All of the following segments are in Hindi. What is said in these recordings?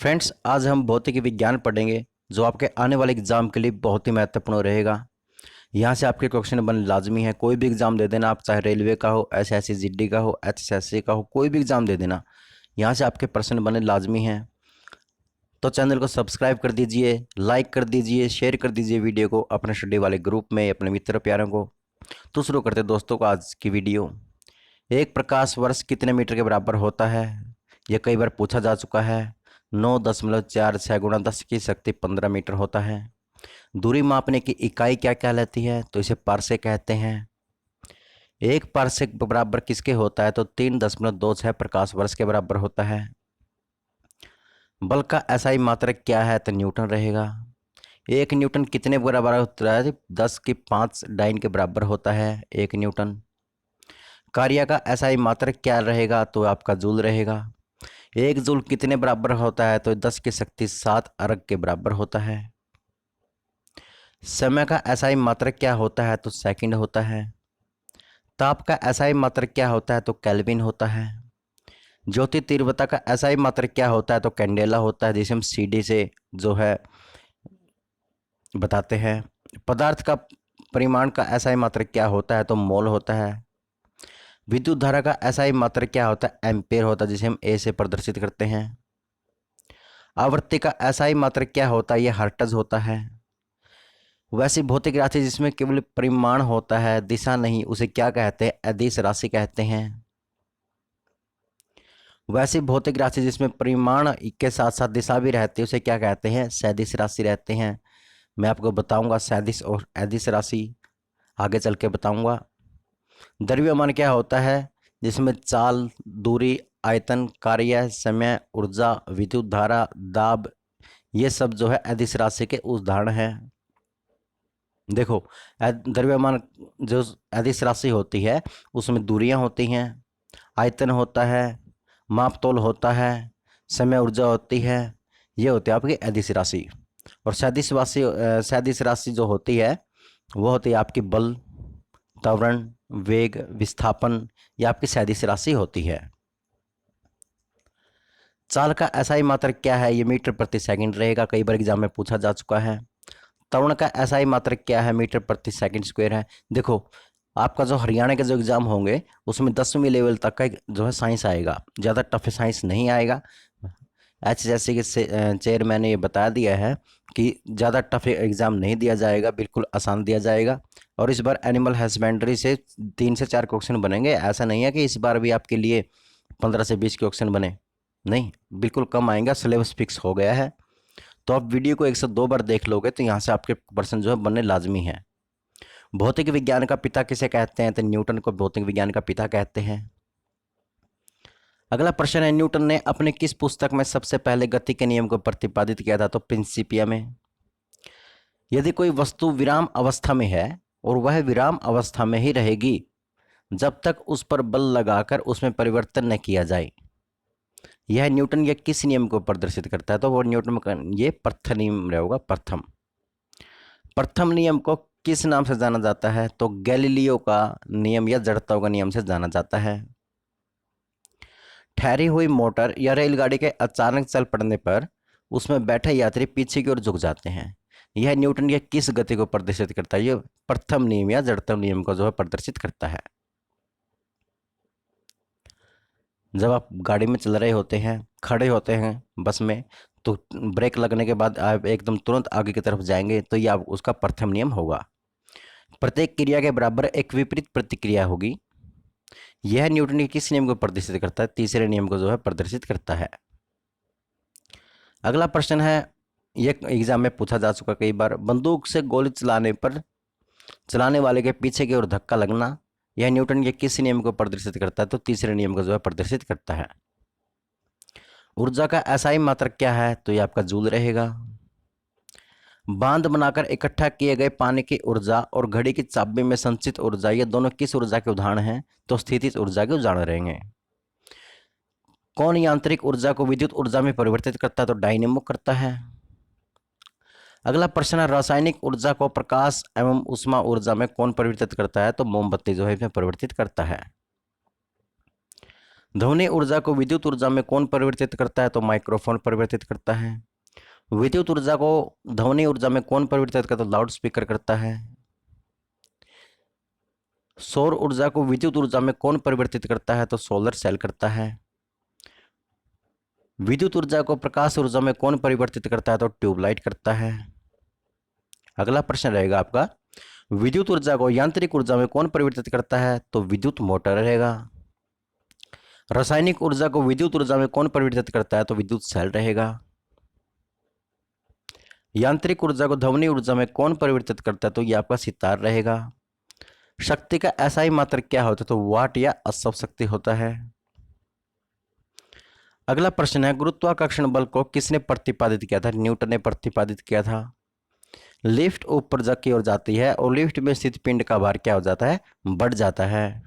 फ्रेंड्स, आज हम भौतिक विज्ञान पढ़ेंगे जो आपके आने वाले एग्जाम के लिए बहुत ही महत्वपूर्ण रहेगा। यहाँ से आपके क्वेश्चन बन लाजमी है। कोई भी एग्जाम दे देना, आप चाहे रेलवे का हो, एसएससी जीडी का हो, एचएससी का हो, कोई भी एग्जाम दे देना, यहाँ से आपके प्रश्न बने लाजमी हैं। तो चैनल को सब्सक्राइब कर दीजिए, लाइक कर दीजिए, शेयर कर दीजिए वीडियो को अपने स्टडी वाले ग्रुप में, अपने मित्र प्यारों को। तो शुरू करते दोस्तों को आज की वीडियो। एक प्रकाश वर्ष कितने मीटर के बराबर होता है? यह कई बार पूछा जा चुका है। 9.46 गुणा 10 की शक्ति 15 मीटर होता है। दूरी मापने की इकाई क्या कहलाती है? तो इसे पारसे कहते हैं। एक पारसे बराबर किसके होता है? तो 3.26 प्रकाश वर्ष के बराबर होता है। बल का एसआई मात्रक क्या है? तो न्यूटन रहेगा। एक न्यूटन कितने बराबर होता है? 10 की 5 डाइन के बराबर होता है एक न्यूटन। कार्य का एसआई मात्रक क्या रहेगा? तो आपका जूल रहेगा। एक जूल कितने बराबर होता है? तो 10 की शक्ति 7 अर्ग के बराबर होता है। समय का एसआई मात्रक क्या होता है? तो सेकंड होता है। ताप का एसआई मात्रक क्या होता है? तो केल्विन होता है। ज्योति तीव्रता का एसआई मात्रक क्या होता है? तो कैंडेला होता है, जिसे हम सीडी से जो है बताते हैं। पदार्थ का परिमाण का एसआई मात्रक क्या होता है? तो मोल होता है। विद्युत धारा का एसआई मात्रक क्या होता है? एम्पेयर होता है, जिसे हम ए से प्रदर्शित करते हैं। आवृत्ति का एसआई मात्रक क्या होता है? यह हर्ट्ज होता है। वैसी भौतिक राशि जिसमें केवल परिमाण होता है, दिशा नहीं, उसे क्या कहते हैं? अदिश राशि कहते हैं। वैसी भौतिक राशि जिसमें परिमाण के साथ साथ दिशा भी रहती है, उसे क्या कहते हैं? सदिश राशि रहते हैं। मैं आपको बताऊंगा सदिश और अदिश राशि, आगे चल के बताऊंगा। द्रव्यमान क्या होता है? जिसमें चाल, दूरी, आयतन, कार्य, समय, ऊर्जा, विद्युत धारा, दाब, ये सब जो है अदिश राशि के उदाहरण हैं। देखो, द्रव्यमान जो अदिश राशि होती है उसमें दूरियां होती हैं, आयतन होता है, मापतोल होता है, समय, ऊर्जा होती है। ये होती है आपकी अदिश राशि। और सदिश राशि जो होती है वो होती है आपकी बल, त्वरण, वेग, विस्थापन, ये आपकी सदिश राशि होती है। चाल का एसआई मात्रक क्या है? ये मीटर प्रति सेकंड रहेगा, कई बार एग्जाम में पूछा जा चुका है। त्वरण का एसआई मात्रक क्या है? मीटर प्रति सेकंड स्क्वायर है। देखो, आपका जो हरियाणा के जो एग्जाम होंगे उसमें 10वीं लेवल तक का जो है साइंस आएगा, ज़्यादा टफ साइंस नहीं आएगा। एचएससी के चेयरमैन ने ये बता दिया है कि ज़्यादा टफ एग्ज़ाम नहीं दिया जाएगा, बिल्कुल आसान दिया जाएगा। और इस बार एनिमल हस्बेंड्री से 3 से 4 क्वेश्चन बनेंगे। ऐसा नहीं है कि इस बार भी आपके लिए 15 से 20 क्वेश्चन बने, नहीं, बिल्कुल कम आएगा। सिलेबस फिक्स हो गया है। तो आप वीडियो को 102 बार देख लोगे तो यहाँ से आपके प्रश्न जो है बनने लाजमी है। भौतिक विज्ञान का पिता किसे कहते हैं? तो न्यूटन को भौतिक विज्ञान का पिता कहते हैं। अगला प्रश्न है, न्यूटन ने अपने किस पुस्तक में सबसे पहले गति के नियम को प्रतिपादित किया था? तो प्रिंसिपिया में। यदि कोई वस्तु विराम अवस्था में है और वह विराम अवस्था में ही रहेगी जब तक उस पर बल लगाकर उसमें परिवर्तन न किया जाए, यह न्यूटन के किस नियम को प्रदर्शित करता है? तो वो न्यूटन का ये प्रथम नियम रहेगा। प्रथम नियम को किस नाम से जाना जाता है? तो गैलीलियो का नियम या जड़ता का नियम से जाना जाता है। ठहरी हुई मोटर या रेलगाड़ी के अचानक चल पड़ने पर उसमें बैठे यात्री पीछे की ओर झुक जाते हैं, यह न्यूटन की किस गति को प्रदर्शित करता है? यह प्रथम नियम या जड़त्व नियम को जो है प्रदर्शित करता है। जब आप गाड़ी में चल रहे होते हैं, खड़े होते हैं बस में, तो ब्रेक लगने के बाद आप एकदम तुरंत आगे की तरफ जाएंगे, तो यह उसका प्रथम नियम होगा। प्रत्येक क्रिया के बराबर एक विपरीत प्रतिक्रिया होगी, यह न्यूटन के किस नियम को प्रदर्शित करता है? तीसरे नियम को जो है प्रदर्शित करता है। अगला प्रश्न है, ये एग्जाम में पूछा जा चुका कई बार, बंदूक से गोली चलाने पर चलाने वाले के पीछे की ओर धक्का लगना, यह न्यूटन के किस नियम को प्रदर्शित करता है? तो तीसरे नियम को जो है प्रदर्शित करता है। ऊर्जा का एसआई मात्रक क्या है? तो यह आपका जूल रहेगा। बांध बनाकर इकट्ठा किए गए पानी की ऊर्जा और घड़ी की चाबी में संचित ऊर्जा, ये दोनों किस ऊर्जा के उदाहरण हैं? तो स्थितिज ऊर्जा के उदाहरण रहेंगे। कौन यांत्रिक ऊर्जा को विद्युत ऊर्जा में परिवर्तित करता है? तो डायनेमो करता है। अगला प्रश्न है, रासायनिक ऊर्जा को प्रकाश एवं ऊष्मा ऊर्जा में कौन परिवर्तित करता है? तो मोमबत्ती जो है इसमें परिवर्तित करता है। ध्वनि ऊर्जा को विद्युत ऊर्जा में कौन परिवर्तित करता है? तो माइक्रोफोन परिवर्तित करता है। विद्युत ऊर्जा को ध्वनि ऊर्जा में कौन परिवर्तित करता है? लाउड स्पीकर करता है। सौर ऊर्जा को विद्युत ऊर्जा में कौन परिवर्तित करता है? तो सोलर सेल करता है। विद्युत ऊर्जा को प्रकाश ऊर्जा में कौन परिवर्तित करता है? तो ट्यूबलाइट करता है। अगला प्रश्न रहेगा आपका, विद्युत ऊर्जा को यांत्रिक ऊर्जा में कौन परिवर्तित करता है? तो विद्युत मोटर रहेगा। रासायनिक ऊर्जा को विद्युत ऊर्जा में कौन परिवर्तित करता है? तो विद्युत सेल रहेगा। यांत्रिक ऊर्जा को ध्वनि ऊर्जा में कौन परिवर्तित करता है? तो ये आपका सितार रहेगा। शक्ति का ऐसा ही मात्रक क्या होता है? तो वाट या असव शक्ति होता है। अगला प्रश्न है, गुरुत्वाकर्षण बल को किसने प्रतिपादित किया था? न्यूटन ने प्रतिपादित किया था। लिफ्ट ऊपर की ओर जाती है और लिफ्ट में स्थित पिंड का भार क्या हो जाता है? बढ़ जाता है।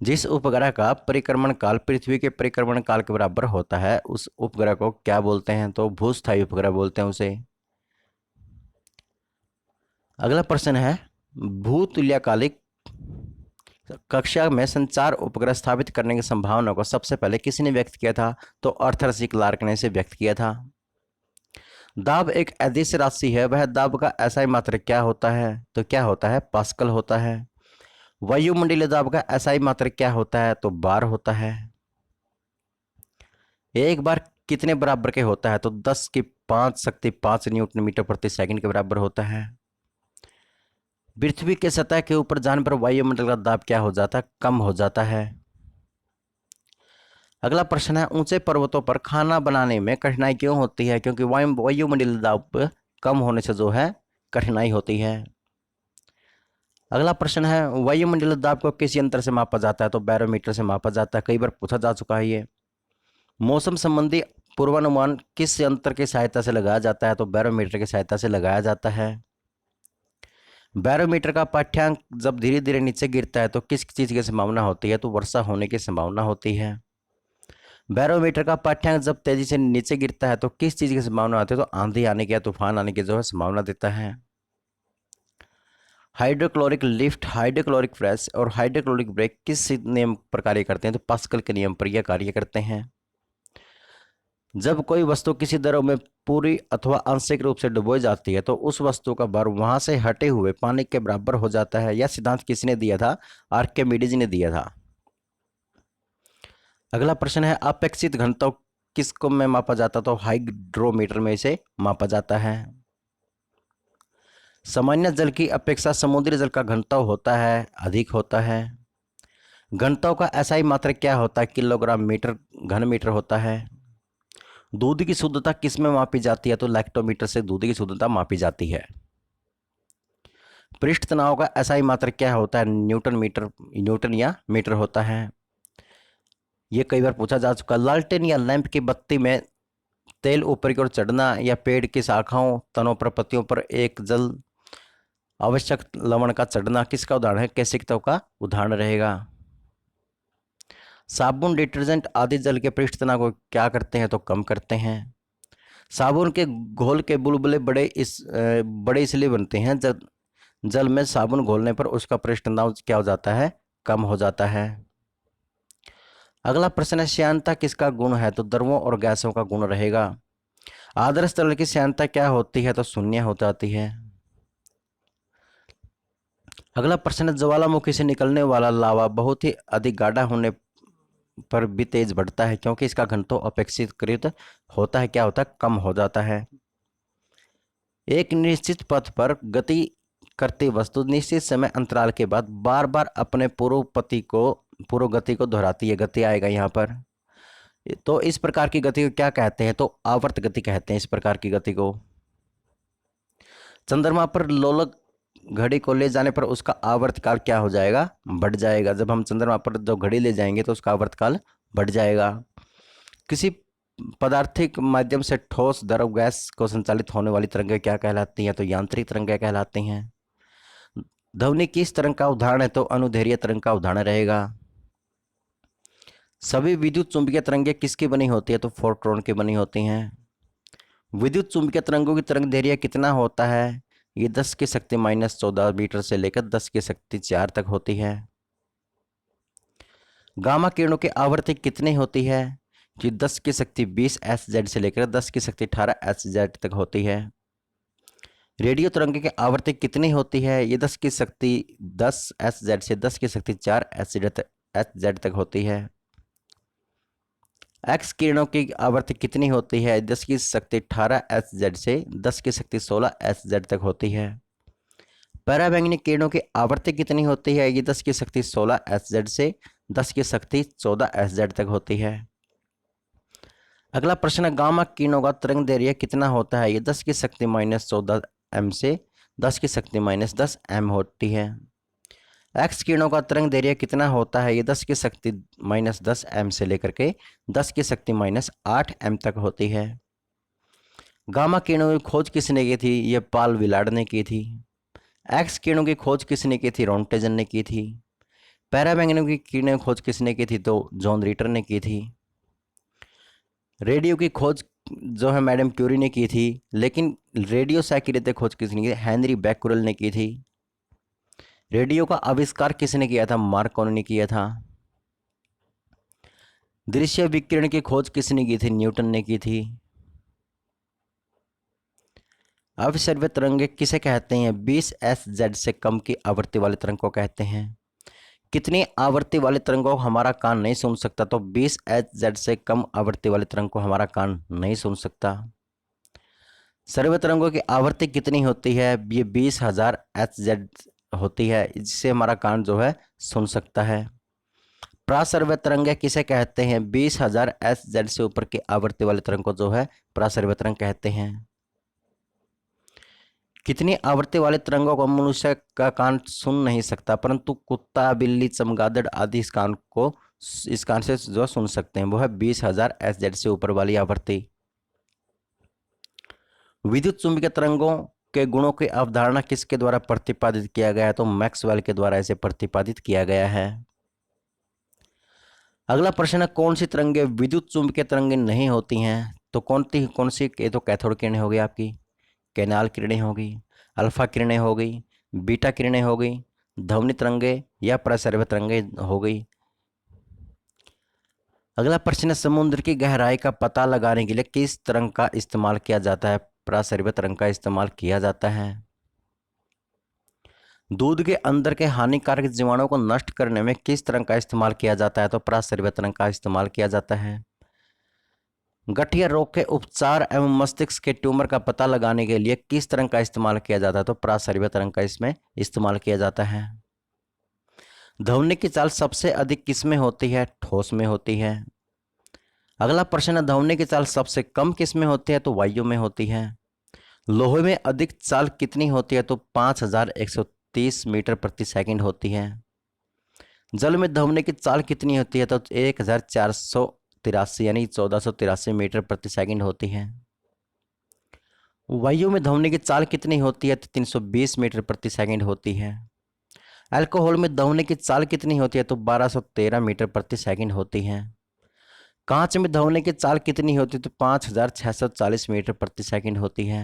जिस उपग्रह का परिक्रमण काल पृथ्वी के परिक्रमण काल के बराबर होता है उस उपग्रह को क्या बोलते हैं? तो भूस्थायी उपग्रह बोलते हैं उसे। अगला प्रश्न है, भूतुल्यकालिक कक्षा में संचार उपग्रह स्थापित करने की संभावना को सबसे पहले किसने व्यक्त किया था? तो आर्थर सी क्लार्क ने इसे व्यक्त किया था। दाब एक अदिश राशि है, वह दाब का ऐसा ही मात्रक क्या होता है? तो क्या होता है? पास्कल होता है। वायुमंडलीय दाब का ऐसा ही मात्रक क्या होता है? तो बार होता है। एक बार कितने बराबर के होता है? तो 10 की 5 शक्ति 5 न्यूटन मीटर प्रति सेकंड के बराबर होता है। पृथ्वी के सतह के ऊपर जाने पर वायुमंडल का दाब क्या हो जाता है? कम हो जाता है। अगला प्रश्न है, ऊंचे पर्वतों पर खाना बनाने में कठिनाई क्यों होती है? क्योंकि वायुमंडलीय दाब कम होने से जो है कठिनाई होती है। अगला प्रश्न है, वायुमंडलीय दाब को किस यंत्र से मापा जाता है? तो बैरोमीटर से मापा जाता है। कई बार पूछा जा चुका है ये। मौसम संबंधी पूर्वानुमान किस यंत्र की सहायता से लगाया जाता है? तो बैरोमीटर की सहायता से लगाया जाता है। बैरोमीटर का पाठ्यांक जब धीरे धीरे नीचे गिरता है तो किस चीज की संभावना होती है? तो वर्षा होने की संभावना होती है। बैरोमीटर का पाठ्यांक जब तेजी से नीचे गिरता है तो किस चीज की संभावना होती है? तो आंधी आने की या तूफान आने की जो है संभावना देता है। हाइड्रोक्लोरिक लिफ्ट, हाइड्रोक्लोरिक प्रेस और हाइड्रोक्लोरिक ब्रेक किस नियम पर कार्य करते हैं? तो पास्कल के नियम पर यह कार्य करते हैं। जब कोई वस्तु किसी द्रव में पूरी अथवा आंशिक रूप से डुबोई जाती है तो उस वस्तु का भार वहां से हटे हुए पानी के बराबर हो जाता है। यह सिद्धांत किसने दिया था? आर्किमिडीज ने दिया था। अगला प्रश्न है, अपेक्षित घनत्व किसको में मापा जाता? तो हाइग्रोमीटर में इसे मापा जाता है। सामान्य जल की अपेक्षा समुद्री जल का घनत्व होता है अधिक होता है। घनत्व का ऐसा ही मात्रक क्या होता है? किलोग्राम मीटर घन मीटर होता है। दूध की शुद्धता किस में मापी जाती है? तो लैक्टोमीटर से दूध की शुद्धता मापी जाती है। पृष्ठ तनाव का ऐसा ही मात्रक क्या होता है? न्यूटन या मीटर होता है। यह कई बार पूछा जा चुका। लालटेन या लैंप की बत्ती में तेल ऊपर की ओर चढ़ना या पेड़ की शाखाओं तनों पर पत्तियों पर एक जल आवश्यक लवण का चढ़ना किसका उदाहरण है? कैसिकता का उदाहरण रहेगा। साबुन, डिटर्जेंट आदि जल के पृष्ठ तनाव को क्या करते हैं? तो कम करते हैं। साबुन के घोल के बुलबुले बड़े इसलिए बनते हैं जब जल में साबुन घोलने पर उसका पृष्ठ तनाव क्या हो जाता है? कम हो जाता है। अगला प्रश्न है, श्यानता किसका गुण है? तो द्रवों और गैसों का गुण रहेगा। आदर्श तरल की श्यानता क्या होती है? तो शून्य हो जाती है। अगला प्रश्न है, ज्वालामुखी से निकलने वाला लावा बहुत ही अधिक गाढ़ा होने पर भी तेज बढ़ता है क्योंकि इसका घनत्व अपेक्षाकृत होता है क्या होता है? कम हो जाता है। एक निश्चित पथ पर गति करती वस्तु निश्चित समय अंतराल के बाद बार बार अपने पूर्व गति को दोहराती है। गति आएगा यहाँ पर। तो इस प्रकार की गति को क्या कहते हैं? तो आवर्त गति कहते हैं इस प्रकार की गति को। चंद्रमा पर लोलक घड़ी को ले जाने पर उसका आवर्तकाल क्या हो जाएगा? बढ़ जाएगा। जब हम चंद्रमा पर जो घड़ी ले जाएंगे तो उसका आवर्तकाल बढ़ जाएगा। किसी पदार्थिक माध्यम से ठोस द्रव गैस को संचालित होने वाली तरंगें क्या कहलाती हैं? तो यांत्रिक तरंगें कहलाती हैं। ध्वनि किस तरंग का उदाहरण है? तो अनुदैर्घ्य तरंग का उदाहरण रहेगा। सभी विद्युत चुंबकीय तरंगें किसकी बनी होती है? तो फोटॉन की बनी होती हैं। विद्युत चुंबकीय तरंगों की तरंग दैर्घ्य कितना होता है? ये 10 की शक्ति -14 मीटर से लेकर 10 की शक्ति 4 तक होती है। गामा किरणों की आवृत्ति कितनी होती है? कि 10 की शक्ति 20 SZ से लेकर 10 की शक्ति 18 SZ तक होती है। रेडियो तरंग की आवृत्ति कितनी होती है? ये 10 की शक्ति 10 SZ से 10 की शक्ति 4 SZ तक होती है। एक्स किरणों की आवृत्ति कितनी होती है? 10 की शक्ति 18 SZ से 10 की शक्ति 16 SZ तक होती है। पराबैंगनी किरणों की आवृत्ति कितनी होती है? ये 10 की शक्ति 16 SZ से 10 की शक्ति 14 SZ तक होती है। अगला प्रश्न, गामा किरणों का तरंग दैर्घ्य कितना होता है? ये 10 की शक्ति -14 M से 10 की शक्ति -10 M होती है। एक्स किरणों का तरंग दैर्घ्य कितना होता है? ये 10 की शक्ति -10 M से लेकर के 10 की शक्ति -8 M तक होती है। गामा किरणों की खोज किसने की थी? ये पाल विलार्ड ने की थी। एक्स किरणों की खोज किसने की थी? रोंटेजन ने की थी। पैराबैंगनों की किरणों की खोज किसने की थी? तो जॉन रीटर ने की थी। रेडियो की खोज जो है मैडम क्यूरी ने की थी, लेकिन रेडियो सैकिरेते खोज किसने की थी? हेनरी बैकुरल ने की थी। रेडियो का आविष्कार किसने किया था? मार्कोनी ने किया था। दृश्य विकिरण की खोज किसने की थी? न्यूटन ने की थी। अविश्रव्य तरंगे किसे कहते हैं? 20 SZ से कम की आवृत्ति वाले तरंग को कहते हैं। कितनी आवृत्ति वाले तरंगों को हमारा कान नहीं सुन सकता? तो 20 SZ से कम आवृत्ति वाले तरंग को हमारा कान नहीं सुन सकता। सर्व तरंगों की आवृत्ति कितनी होती है? ये 20,000 SZ होती है, जिससे हमारा कान जो है सुन सकता है। प्रासर्व्य तरंगे किसे कहते हैं? 20,000 SZ से ऊपर की आवृत्ति वाले तरंग को जो है प्रासर्व्य तरंग कहते हैं। कितनी आवृत्ति वाले तरंगों को मनुष्य का कान सुन नहीं सकता, परंतु कुत्ता, बिल्ली, चमगादड़ आदि इस कान से जो सुन सकते हैं, वो है 20,000 SZ से ऊपर वाली आवृत्ति। विद्युत चुंबकीय तरंगों के गुणों की अवधारणा किसके द्वारा प्रतिपादित किया गया है? तो मैक्सवेल के द्वारा इसे प्रतिपादित किया गया है। अगला प्रश्न है, कौन सी तरंगे विद्युत चुंबकीय तरंगे नहीं होती हैं? तो कौन सी? ये तो कैथोड किरणें हो गई आपकी, कैनाल किरणें हो गई, अल्फा किरणें हो गई, बीटा किरणें हो गई, ध्वनि तरंगे या प्रसर्व तरंगे हो गई। अगला प्रश्न, समुद्र की गहराई का पता लगाने के लिए किस तरंग का इस्तेमाल किया जाता है? प्रसर्व तरंग का इस्तेमाल किया जाता है। दूध के अंदर के हानिकारक जीवाणुओं को नष्ट करने में किस तरंग का इस्तेमाल किया जाता है? तो प्रसर्व तरंग का इस्तेमाल किया जाता है। गठिया रोग के उपचार एवं मस्तिष्क के ट्यूमर का पता लगाने के लिए किस तरंग का इस्तेमाल किया जाता है? तो प्रसर्व तरंग का इसमें इस्तेमाल किया जाता है। ध्वनि की चाल सबसे अधिक किस में होती है? ठोस में होती है। अगला प्रश्न, ध्वनि की चाल सबसे कम किस में होती है? तो वायु में होती है। लोहे में अधिक चाल कितनी होती है? तो 5130 मीटर प्रति सेकंड होती है। जल में ध्वनि की चाल कितनी होती है? तो 1483 यानी 1483 मीटर प्रति सेकंड होती है। वायु में ध्वनि की चाल कितनी होती है? तो 320 मीटर प्रति सेकंड होती है। अल्कोहल में ध्वनि की चाल कितनी होती है? तो 1213 मीटर प्रति सेकंड होती है। कांच में ध्वनि की चाल कितनी होती है? तो 5640 मीटर प्रति सेकंड होती है।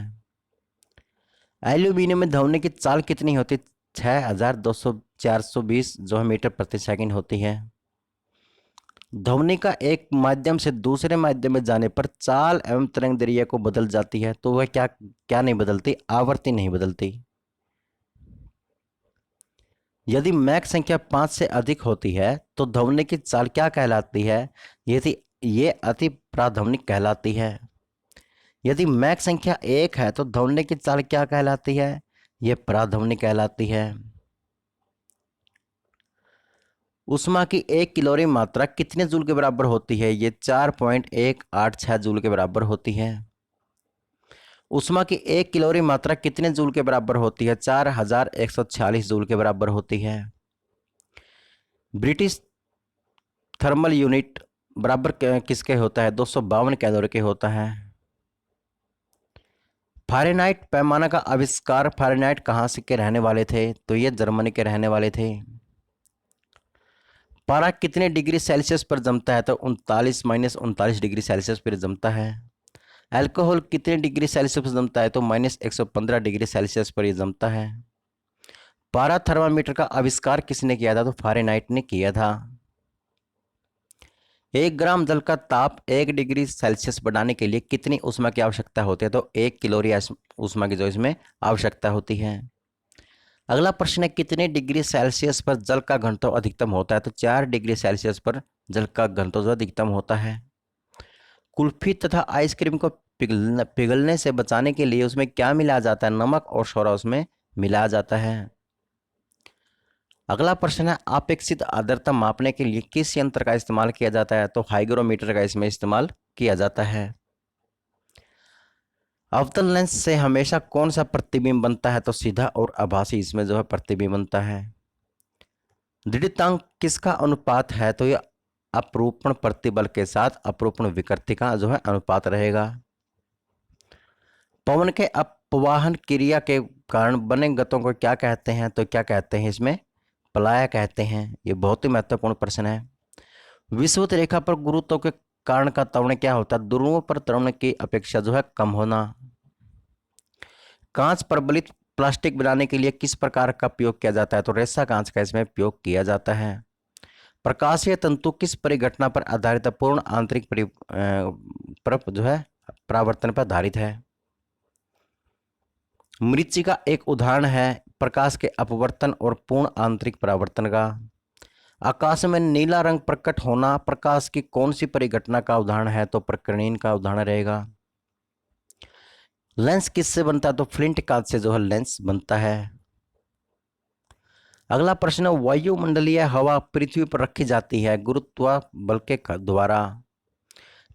एल्यूमिनियम में ध्वनि की चाल कितनी होती है? 6220 जो है मीटर प्रति सेकंड होती है। ध्वनि का एक माध्यम से दूसरे माध्यम में जाने पर चाल एवं तरंग दैर्घ्य को बदल जाती है, तो वह क्या क्या नहीं बदलती? आवृत्ति नहीं बदलती। यदि मैक संख्या 5 से अधिक होती है तो ध्वनि की चाल क्या कहलाती है? यदि ये अति प्राध्वनिक कहलाती है। यदि मैक संख्या 1 है तो ध्वनि की चाल क्या कहलाती है? ये प्राध्वनिक कहलाती है। उष्मा की 1 कैलोरी मात्रा कितने जूल के बराबर होती है? ये 4.186 जूल के बराबर होती है। उष्मा की 1 कैलोरी मात्रा कितने जूल के बराबर होती है? 4146 जूल के बराबर होती है। ब्रिटिश थर्मल यूनिट बराबर किसके होता है? 252 कैलोरी के होता है। फ़ारेनहाइट पैमाना का आविष्कार फ़ारेनहाइट कहाँ से के रहने वाले थे? तो ये जर्मनी के रहने वाले थे। पारा कितने डिग्री सेल्सियस पर जमता है? तो 39 डिग्री सेल्सियस पर जमता है। अल्कोहल कितने डिग्री सेल्सियस पर जमता है? तो -115 डिग्री सेल्सियस पर यह जमता है। पारा थर्मामीटर का आविष्कार किसने किया था? तो फ़ारेनहाइट ने किया था। 1 ग्राम जल का ताप 1 डिग्री सेल्सियस बढ़ाने के लिए कितनी ऊष्मा की आवश्यकता होती है? तो 1 कैलोरी ऊष्मा की जो इसमें आवश्यकता होती है। अगला प्रश्न है, कितने डिग्री सेल्सियस पर जल का घनत्व अधिकतम होता है? तो 4 डिग्री सेल्सियस पर जल का घनत्व जो अधिकतम होता है। कुल्फी तथा आइसक्रीम को पिघलने से बचाने के लिए उसमें क्या मिलाया जाता है? नमक और सोडा उसमें मिलाया जाता है। अगला प्रश्न है, अपेक्षित आर्द्रता मापने के लिए किस यंत्र का इस्तेमाल किया जाता है? तो हाइग्रोमीटर का इसमें इस्तेमाल किया जाता है। अवतल लेंस से हमेशा कौन सा प्रतिबिंब बनता है? तो सीधा और आभासी इसमें जो है प्रतिबिंब बनता है। दृढ़तांक किसका अनुपात है? तो यह अपरूपण प्रतिबल के साथ अपरूपण विकृति का जो है अनुपात रहेगा। पवन के अपवाहन क्रिया के कारण बने गतों को क्या कहते हैं? तो क्या कहते हैं इसमें? पलाया कहते हैं। ये बहुत ही महत्वपूर्ण प्रश्न है। विषुवत रेखा पर गुरुत्व के कारण का त्वरण क्या होता है? ध्रुवों पर त्वरण की अपेक्षा जो है कम होना। कांच प्रबलित प्लास्टिक बनाने के लिए किस प्रकार का प्रयोग किया जाता है? तो रेसा कांच का इसमें प्रयोग किया जाता है। प्रकाशीय तंतु किस परिघटना पर आधारित है? पूर्ण आंतरिक जो है परावर्तन पर आधारित है। मरीचिका एक उदाहरण है प्रकाश के अपवर्तन और पूर्ण आंतरिक परावर्तन का। आकाश में नीला रंग प्रकट होना प्रकाश की कौन सी परिघटना का उदाहरण है? तो प्रकीर्णन का उदाहरण रहेगा। लेंस किससे बनता है? तो फ्लिंट कांच से जो है लेंस बनता है। अगला प्रश्न, वायुमंडलीय हवा पृथ्वी पर रखी जाती है गुरुत्व बल के द्वारा।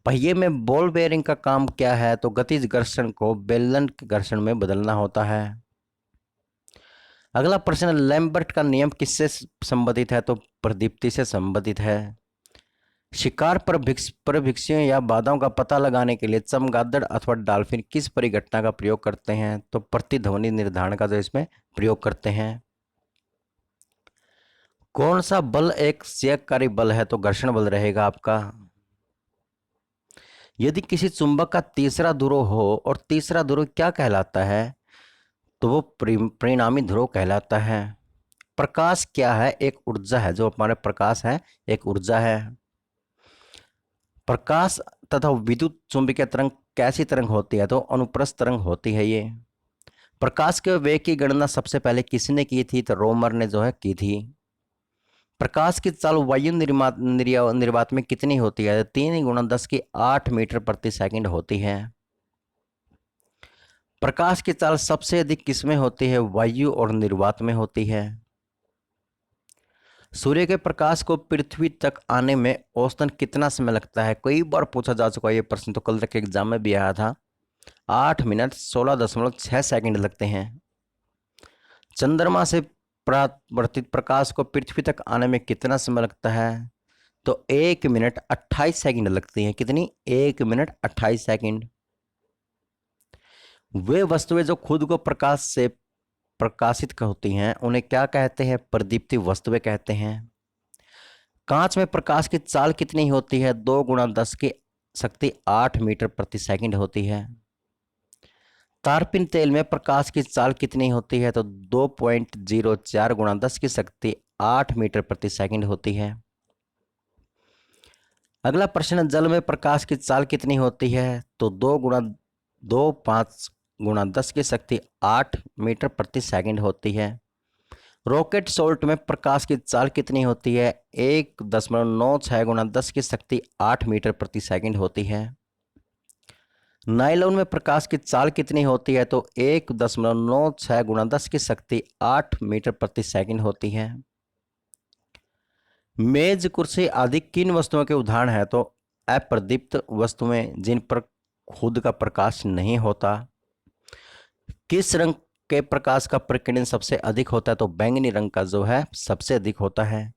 पहिए में बॉल बेयरिंग का काम क्या है? तो गतिज घर्षण को बेलन घर्षण में बदलना होता है। अगला प्रश्न, लैम्बर्ट का नियम किससे संबंधित है? तो प्रदीप्ति से संबंधित है। शिकार पर भिक्षुओं या बाधाओं का पता लगाने के लिए चमगादड़ अथवा डॉल्फिन किस परिघटना का प्रयोग करते हैं? तो प्रतिध्वनि निर्धारण का जो इसमें प्रयोग करते हैं। कौन सा बल एक क्षयकारी बल है? तो घर्षण बल रहेगा आपका। यदि किसी चुंबक का तीसरा ध्रुव हो और तीसरा ध्रुव क्या कहलाता है? तो वो परिणामी ध्रुव कहलाता है। प्रकाश क्या है? एक ऊर्जा है। जो हमारे प्रकाश है एक ऊर्जा है। प्रकाश तथा विद्युत चुंबकीय तरंग कैसी तरंग होती है? तो अनुप्रस्थ तरंग होती है ये। प्रकाश के वेग की गणना सबसे पहले किसने की थी? तो रोमर ने जो है की थी। प्रकाश की चाल वायु निर्वात में कितनी होती है? 3 × 10⁸ मीटर प्रति सेकंड होती है। प्रकाश की चाल सबसे अधिक किसमें होती है? वायु और निर्वात में होती है। सूर्य के प्रकाश को पृथ्वी तक आने में औसतन कितना समय लगता है? कई बार पूछा जा चुका है ये प्रश्न, तो कल तक एग्जाम में भी आया था। 8 मिनट 16.6 सेकंड लगते हैं। चंद्रमा से परावर्तित प्रकाश को पृथ्वी तक आने में कितना समय लगता है? तो 1 मिनट 28 सेकंड लगती है। कितनी? 1 मिनट 28 सेकंड। वे वस्तुएं जो खुद को प्रकाश से प्रकाशित होती हैं उन्हें क्या कहते हैं? प्रदीप्ति वस्तुएं कहते हैं। कांच में प्रकाश की चाल कितनी होती है? 2 × 10⁸ मीटर प्रति सेकंड होती है। तारपीन तेल में प्रकाश की चाल कितनी होती है? तो 2.04 × 10⁸ मीटर प्रति सेकंड होती है। अगला प्रश्न, जल में प्रकाश की चाल कितनी होती है? तो 2.25 × 10⁸ मीटर प्रति सेकंड होती है। रॉकेट सॉल्ट में प्रकाश की चाल कितनी होती है? 1.96 × 10⁸ मीटर प्रति सेकंड होती है। नायलॉन में प्रकाश की चाल कितनी होती है? तो 1.96 × 10⁸ मीटर प्रति सेकंड होती है। मेज कुर्सी आदि किन वस्तुओं के उदाहरण है? तो अप्रदीप्त वस्तुएं जिन पर खुद का प्रकाश नहीं होता। किस रंग के प्रकाश का प्रकीर्णन सबसे अधिक होता है? तो बैंगनी रंग का जो है सबसे अधिक होता है।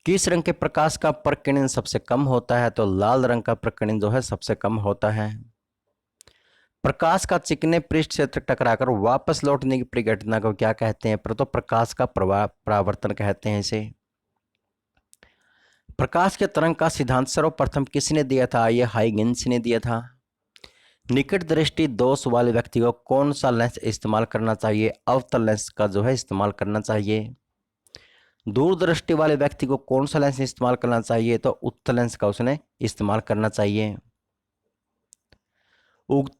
किस रंग के प्रकाश का प्रकीर्णन सबसे कम होता है? तो लाल रंग का प्रकीर्णन जो है सबसे कम होता है। प्रकाश का चिकने पृष्ठ से टकराकर वापस लौटने की परिघटना को क्या कहते हैं? तो प्रकाश का परावर्तन कहते हैं इसे। प्रकाश के तरंग का सिद्धांत सर्वप्रथम किसने दिया था? यह हाइगेंस ने दिया था। निकट दृष्टि दोष वाले व्यक्ति को कौन सा लेंस इस्तेमाल करना चाहिए? अवतल लेंस का जो है इस्तेमाल करना चाहिए। दूरदृष्टि वाले व्यक्ति को कौन सा लेंस इस्तेमाल करना चाहिए? तो उत्तल लेंस का उसने इस्तेमाल करना चाहिए।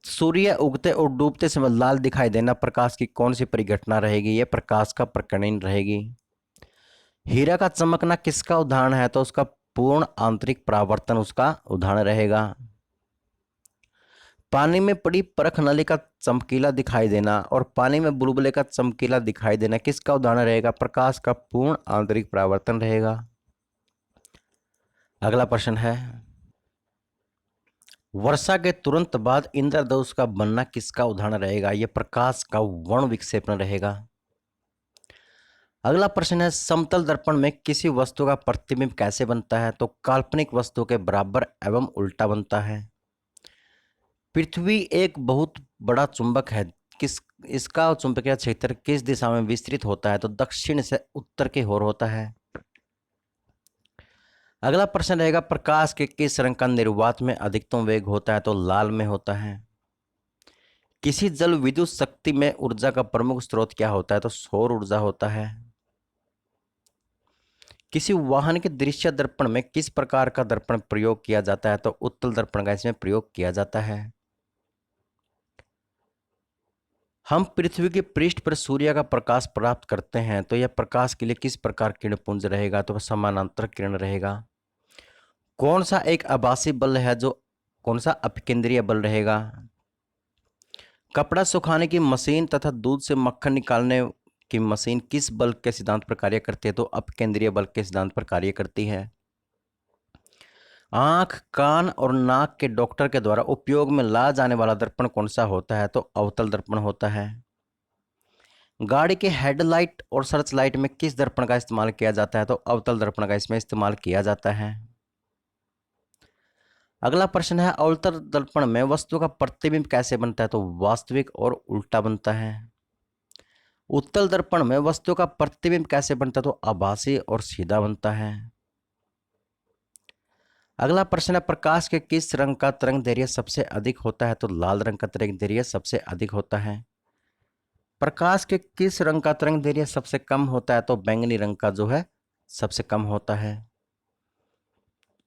सूर्य उगते और डूबते समय लाल दिखाई देना प्रकाश की कौन सी परिघटना रहेगी? यह प्रकाश का प्रकीर्णन रहेगी। हीरा का चमकना किसका उदाहरण है? तो उसका पूर्ण आंतरिक परावर्तन उसका उदाहरण रहेगा। पानी में पड़ी परख नली का चमकीला दिखाई देना और पानी में बुलबुले का चमकीला दिखाई देना किसका उदाहरण रहेगा? प्रकाश का पूर्ण आंतरिक परावर्तन रहेगा। अगला प्रश्न है, वर्षा के तुरंत बाद इंद्रधनुष का बनना किसका उदाहरण रहेगा? यह प्रकाश का वर्ण विक्षेपण रहेगा। अगला प्रश्न है, समतल दर्पण में किसी वस्तु का प्रतिबिंब कैसे बनता है? तो काल्पनिक वस्तु के बराबर एवं उल्टा बनता है। पृथ्वी एक बहुत बड़ा चुंबक है, किस इसका चुंबकीय क्षेत्र किस दिशा में विस्तृत होता है? तो दक्षिण से उत्तर की ओर होता है। अगला प्रश्न रहेगा, प्रकाश के किस रंग का निर्वात में अधिकतम वेग होता है? तो लाल में होता है। किसी जल विद्युत शक्ति में ऊर्जा का प्रमुख स्रोत क्या होता है? तो सौर ऊर्जा होता है। किसी वाहन के दृश्य दर्पण में किस प्रकार का दर्पण प्रयोग किया जाता है? तो उत्तल दर्पण का इसमें प्रयोग किया जाता है। हम पृथ्वी के पृष्ठ पर सूर्य का प्रकाश प्राप्त करते हैं, तो यह प्रकाश के लिए किस प्रकार किरण पुंज रहेगा? तो समानांतर किरण रहेगा। कौन सा एक आभासी बल है जो कौन सा अपकेंद्रीय बल रहेगा? कपड़ा सुखाने की मशीन तथा दूध से मक्खन निकालने की मशीन किस बल के सिद्धांत पर कार्य करती है? तो अपकेंद्रीय बल के सिद्धांत पर कार्य करती है। आंख, कान और नाक के डॉक्टर के द्वारा उपयोग में लाया जाने वाला दर्पण कौन सा होता है? तो अवतल दर्पण होता है। गाड़ी के हेडलाइट और सर्च लाइट में किस दर्पण का इस्तेमाल किया जाता है? तो अवतल दर्पण का इसमें इस्तेमाल किया जाता है। अगला प्रश्न है, अवतल दर्पण में वस्तु का प्रतिबिंब कैसे बनता है? तो वास्तविक और उल्टा बनता है। उत्तल दर्पण में वस्तु का प्रतिबिंब कैसे बनता है? तो आभासी और सीधा बनता है। अगला प्रश्न है, प्रकाश के किस रंग का तरंग दैर्घ्य सबसे अधिक होता है? तो लाल रंग का तरंग दैर्घ्य सबसे अधिक होता है। प्रकाश के किस रंग का तरंग दैर्घ्य सबसे कम होता है? तो बैंगनी रंग का जो है सबसे कम होता है।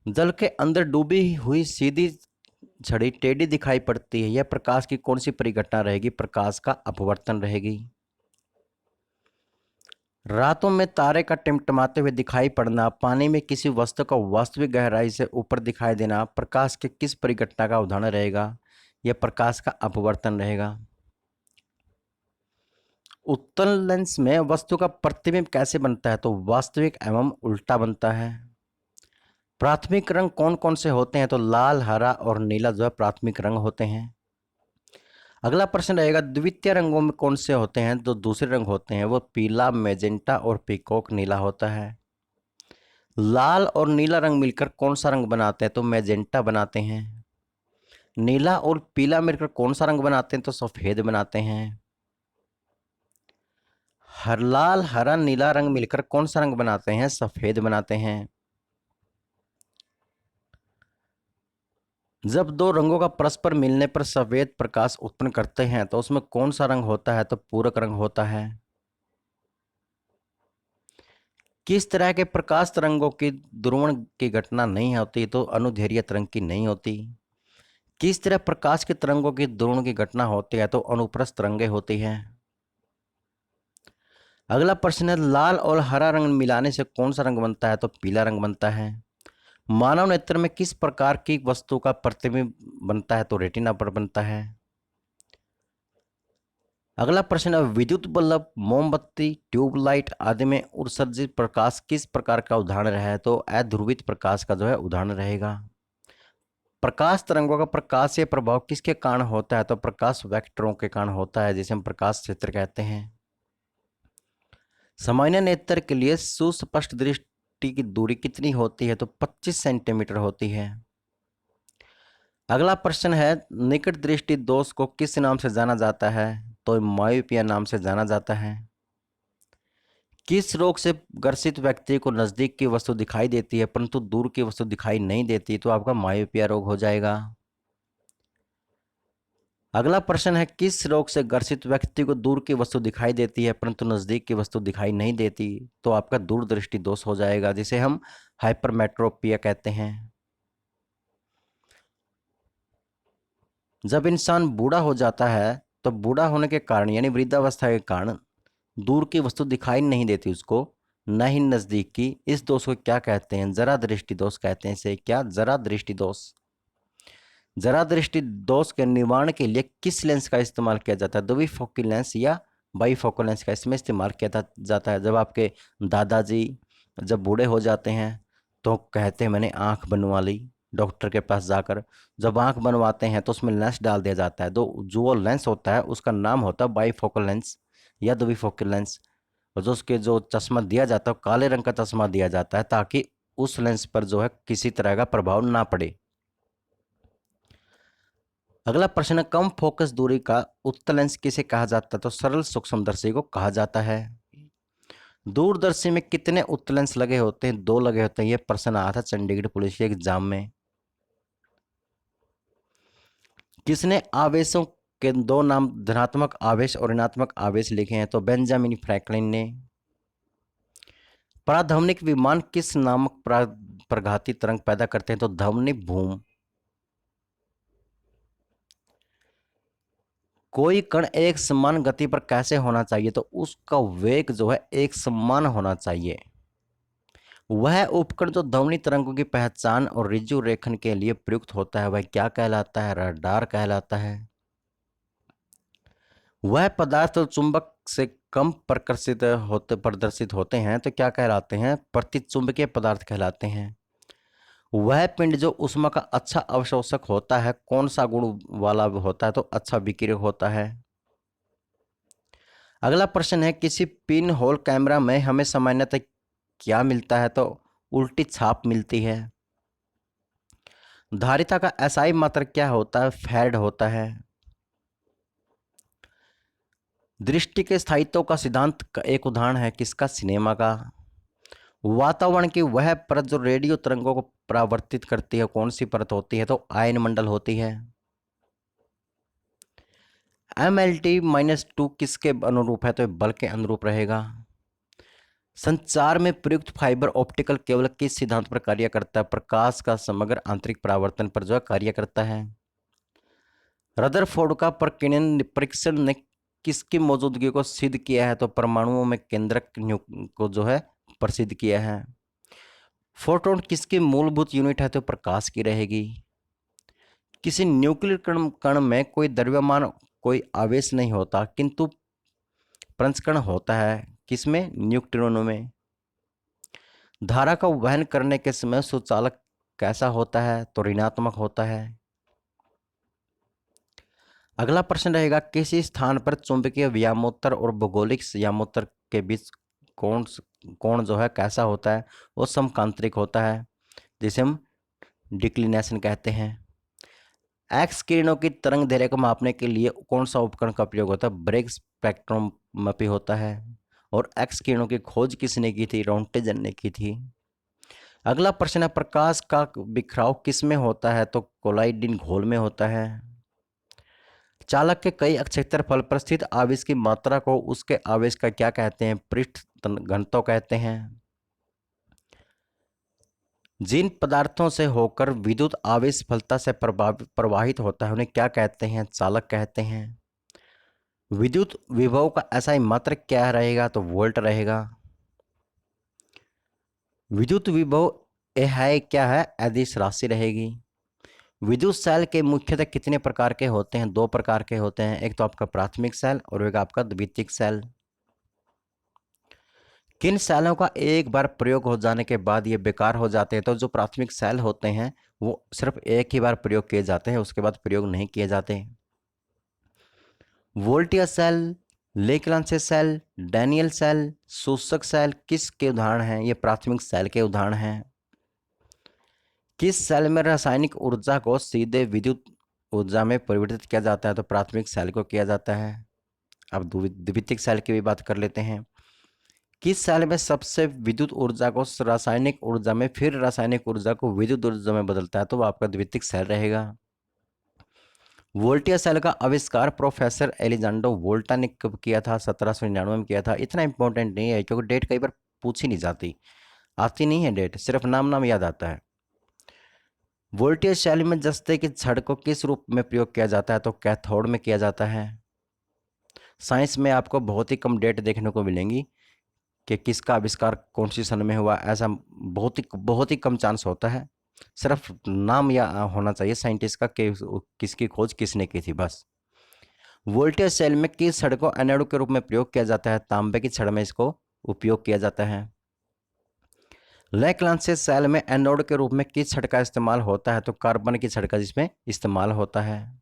जल के अंदर डूबी हुई सीधी छड़ी टेढ़ी दिखाई पड़ती है, यह प्रकाश की कौन सी परिघटना रहेगी? प्रकाश का अपवर्तन रहेगी। रातों में तारे का टिमटिमाते हुए दिखाई पड़ना, पानी में किसी वस्तु का वास्तविक गहराई से ऊपर दिखाई देना प्रकाश के किस परिघटना का उदाहरण रहेगा? यह प्रकाश का अपवर्तन रहेगा। उत्तल लेंस में वस्तु का प्रतिबिंब कैसे बनता है? तो वास्तविक एवं उल्टा बनता है। प्राथमिक रंग कौन कौन से होते हैं? तो लाल, हरा और नीला जो है प्राथमिक रंग होते हैं। अगला प्रश्न रहेगा, द्वितीय रंगों में कौन से होते हैं? तो दूसरे रंग होते हैं, वो पीला, मैजेंटा और पीकॉक नीला होता है। लाल और नीला रंग मिलकर कौन सा रंग बनाते हैं? तो मैजेंटा बनाते हैं। नीला और पीला मिलकर कौन सा रंग बनाते हैं? तो सफेद बनाते हैं। हर लाल, हरा, नीला रंग मिलकर कौन सा रंग बनाते हैं? सफेद बनाते हैं। जब दो रंगों का परस्पर मिलने पर सफेद प्रकाश उत्पन्न करते हैं, तो उसमें कौन सा रंग होता है? तो पूरक रंग होता है। किस तरह के प्रकाश तरंगों की ध्रुवण की घटना नहीं होती? तो अनुदैर्घ्य तरंग की नहीं होती। किस तरह प्रकाश के तरंगों की ध्रुवण की घटना होती है? तो अनुप्रस्थ तरंगें होती हैं। अगला प्रश्न है, लाल और हरा रंग मिलाने से कौन सा रंग बनता है? तो पीला रंग बनता है। मानव नेत्र में किस प्रकार की वस्तु का प्रतिबिंब बनता है? तो रेटिना पर बनता है। अगला प्रश्न है, विद्युत बल्ब, मोमबत्ती, ट्यूबलाइट आदि में उत्सर्जित प्रकाश किस प्रकार का उदाहरण है? तो अध्रुवित प्रकाश का जो है उदाहरण रहेगा। प्रकाश तरंगों का प्रकाशीय प्रभाव किसके कारण होता है? तो प्रकाश वेक्टरों के कारण होता है, जिसे हम प्रकाश क्षेत्र कहते हैं। सामान्य नेत्र के लिए सुस्पष्ट दृष्टि की दूरी कितनी होती है? तो 25 सेंटीमीटर होती है। अगला प्रश्न है, निकट दृष्टि दोष को किस नाम से जाना जाता है? तो मायोपिया नाम से जाना जाता है। किस रोग से ग्रसित व्यक्ति को नजदीक की वस्तु दिखाई देती है परंतु दूर की वस्तु दिखाई नहीं देती? तो आपका मायोपिया रोग हो जाएगा। अगला प्रश्न है, किस रोग से ग्रसित व्यक्ति को दूर की वस्तु दिखाई देती है परंतु नजदीक की वस्तु दिखाई नहीं देती? तो आपका दूरदृष्टि दोष हो जाएगा, जिसे हम हाइपरमेट्रोपिया कहते हैं। जब इंसान बूढ़ा हो जाता है तो बूढ़ा होने के कारण यानी वृद्धावस्था के कारण दूर की वस्तु दिखाई नहीं देती उसको, न ही नजदीक की। इस दोष को क्या कहते हैं? जरा दृष्टि दोष कहते हैं इसे। क्या? जरा दृष्टि दोष। जरा दृष्टि दोष के निवारण के लिए किस लेंस का इस्तेमाल किया जाता है? द्विफोकल लेंस या बाईफोकल लेंस का इसमें इस्तेमाल किया जाता है। जब आपके दादाजी जब बूढ़े हो जाते हैं तो कहते हैं मैंने आंख बनवा ली, डॉक्टर के पास जाकर जब आंख बनवाते हैं तो उसमें लेंस डाल दिया जाता है। तो जो वो लेंस होता है उसका नाम होता है बाईफोकल लेंस या द्विफोकल लेंस। और जो उसके जो चश्मा दिया जाता है काले रंग का चश्मा दिया जाता है ताकि उस लेंस पर जो है किसी तरह का प्रभाव ना पड़े। अगला प्रश्न है, कम फोकस दूरी का उत्तल लेंस किसे कहा जाता है? तो सरल सूक्ष्मदर्शी को कहा जाता है। दूरदर्शी में कितने उत्तल लेंस लगे होते हैं? 2 लगे होते हैं। यह प्रश्न आया था चंडीगढ़ पुलिस के एग्जाम में। किसने आवेशों के 2 नाम धनात्मक आवेश और ऋणात्मक आवेश लिखे हैं? तो बेंजामिन फ्रैंकलिन ने। पराध्वनिक विमान किस नामक प्रघाती तरंग पैदा करते हैं? तो ध्वनि भूम। कोई कण एक समान गति पर कैसे होना चाहिए? तो उसका वेग जो है एक समान होना चाहिए। वह उपकरण जो ध्वनि तरंगों की पहचान और ऋजु रेखन के लिए प्रयुक्त होता है वह क्या कहलाता है? रडार कहलाता है। वह पदार्थ जो चुंबक से कम प्रदर्शित होते हैं तो क्या कहलाते हैं? प्रतिचुंबकीय पदार्थ कहलाते हैं। वह पिंड जो ऊष्मा का अच्छा अवशोषक होता है कौन सा गुण वाला होता है? तो अच्छा विकिरण होता है। अगला प्रश्न है, किसी पिन होल कैमरा में हमें सामान्यतः क्या मिलता है? तो उल्टी छाप मिलती है। धारिता का एसआई मात्रक क्या होता है? फैराड होता है। दृष्टि के स्थायित्व का सिद्धांत का एक उदाहरण है किसका? सिनेमा का। वातावरण की वह परत जो रेडियो तरंगों को परावर्तित करती है कौन सी परत होती है? तो आयन मंडल होती है। MLT-2 किसके अनुरूप है? तो बल के अनुरूप रहेगा। संचार में प्रयुक्त फाइबर ऑप्टिकल केबल किस सिद्धांत पर कार्य करता है? प्रकाश का समग्र आंतरिक परावर्तन पर जो है कार्य करता है। रदरफोर्ड का प्रकीर्णन परीक्षण ने किसकी मौजूदगी को सिद्ध किया है? तो परमाणुओं में केंद्रक को जो है प्रसिद्ध किया है। फोटोन किसकी मूलभूत यूनिट है? तो प्रकाश की रहेगी। किसी न्यूक्लियर कण में कोई द्रव्यमान कोई आवेश नहीं होता किंतु प्रंचकण होता है। किसमें? न्यूट्रॉनों में। धारा का वहन करने के समय सुचालक कैसा होता है? तो ऋणात्मक होता है। अगला प्रश्न रहेगा, किसी स्थान पर चुंबकीय व्यामोत्तर और भौगोलिक व्यामोत्तर के बीच कोण जो है कैसा होता है? वो समकांतरिक होता है जिसे हम डिक्लिनेशन कहते हैं। एक्स किरणों की तरंग दैर्ध्य को मापने के लिए कौन सा उपकरण का प्रयोग होता है? ब्रेग स्पेक्ट्रोमेट्री होता है। और एक्स किरणों की खोज किसने की थी? रोंटेजन ने की थी। अगला प्रश्न है, प्रकाश का बिखराव किस में होता है? तो कोलाइडिन घोल में होता है। चालक के कई क्षेत्रफल पर स्थित आवेश की मात्रा को उसके आवेश का क्या कहते हैं? पृष्ठ घनत्व कहते हैं। जिन पदार्थों से होकर विद्युत आवेश फलता से प्रवाहित होता है उन्हें क्या कहते हैं? चालक कहते हैं। विद्युत विभव का एसआई मात्रक क्या रहेगा? तो वोल्ट रहेगा। विद्युत विभव है क्या है? अदिश राशि रहेगी। विद्युत सेल के मुख्यतः कितने प्रकार के होते हैं? 2 प्रकार के होते हैं। एक तो आपका प्राथमिक सेल और एक आपका द्वितीयक सेल। किन सेलों का एक बार प्रयोग हो जाने के बाद ये बेकार हो जाते हैं? तो जो प्राथमिक सेल होते हैं वो सिर्फ एक ही बार प्रयोग किए जाते हैं, उसके बाद प्रयोग नहीं किए जाते। वोल्टिया सेल, लेक्लांचे सेल, डैनियल सेल, शोषक सेल किसके उदाहरण हैं? ये प्राथमिक सेल के उदाहरण हैं। किस सेल में रासायनिक ऊर्जा को सीधे विद्युत ऊर्जा में परिवर्तित किया जाता है? तो प्राथमिक सेल को किया जाता है। अब द्वितीयक सेल की भी बात कर लेते हैं। किस सेल में सबसे विद्युत ऊर्जा को रासायनिक ऊर्जा में फिर रासायनिक ऊर्जा को विद्युत ऊर्जा में बदलता है? तो वो आपका द्वितीयक सेल रहेगा। वोल्टियर सेल का आविष्कार प्रोफेसर एलिजांडो वोल्टा ने कब किया था? 1799 में किया था। इतना इंपॉर्टेंट नहीं है क्योंकि डेट कई बार पूछी नहीं जाती, आती नहीं है डेट, सिर्फ नाम नाम याद आता है। वोल्टियर शैली में जस्ते की छड़ को किस रूप में प्रयोग किया जाता है? तो कैथोड में किया जाता है। साइंस में आपको बहुत ही कम डेट देखने को मिलेंगी कि किसका आविष्कार कौन सी सन में हुआ, ऐसा बहुत ही कम चांस होता है। सिर्फ नाम या होना चाहिए साइंटिस्ट का कि किसकी खोज किसने की थी, बस। वोल्टेज सेल में किस छड़ को एनोड के रूप में प्रयोग किया जाता है? तांबे की छड़ में इसको उपयोग किया जाता है। लेक्लांसियस सेल में एनोड के रूप में किस छड़ का इस्तेमाल होता है? तो कार्बन की छड़ का जिसमें इस्तेमाल होता है।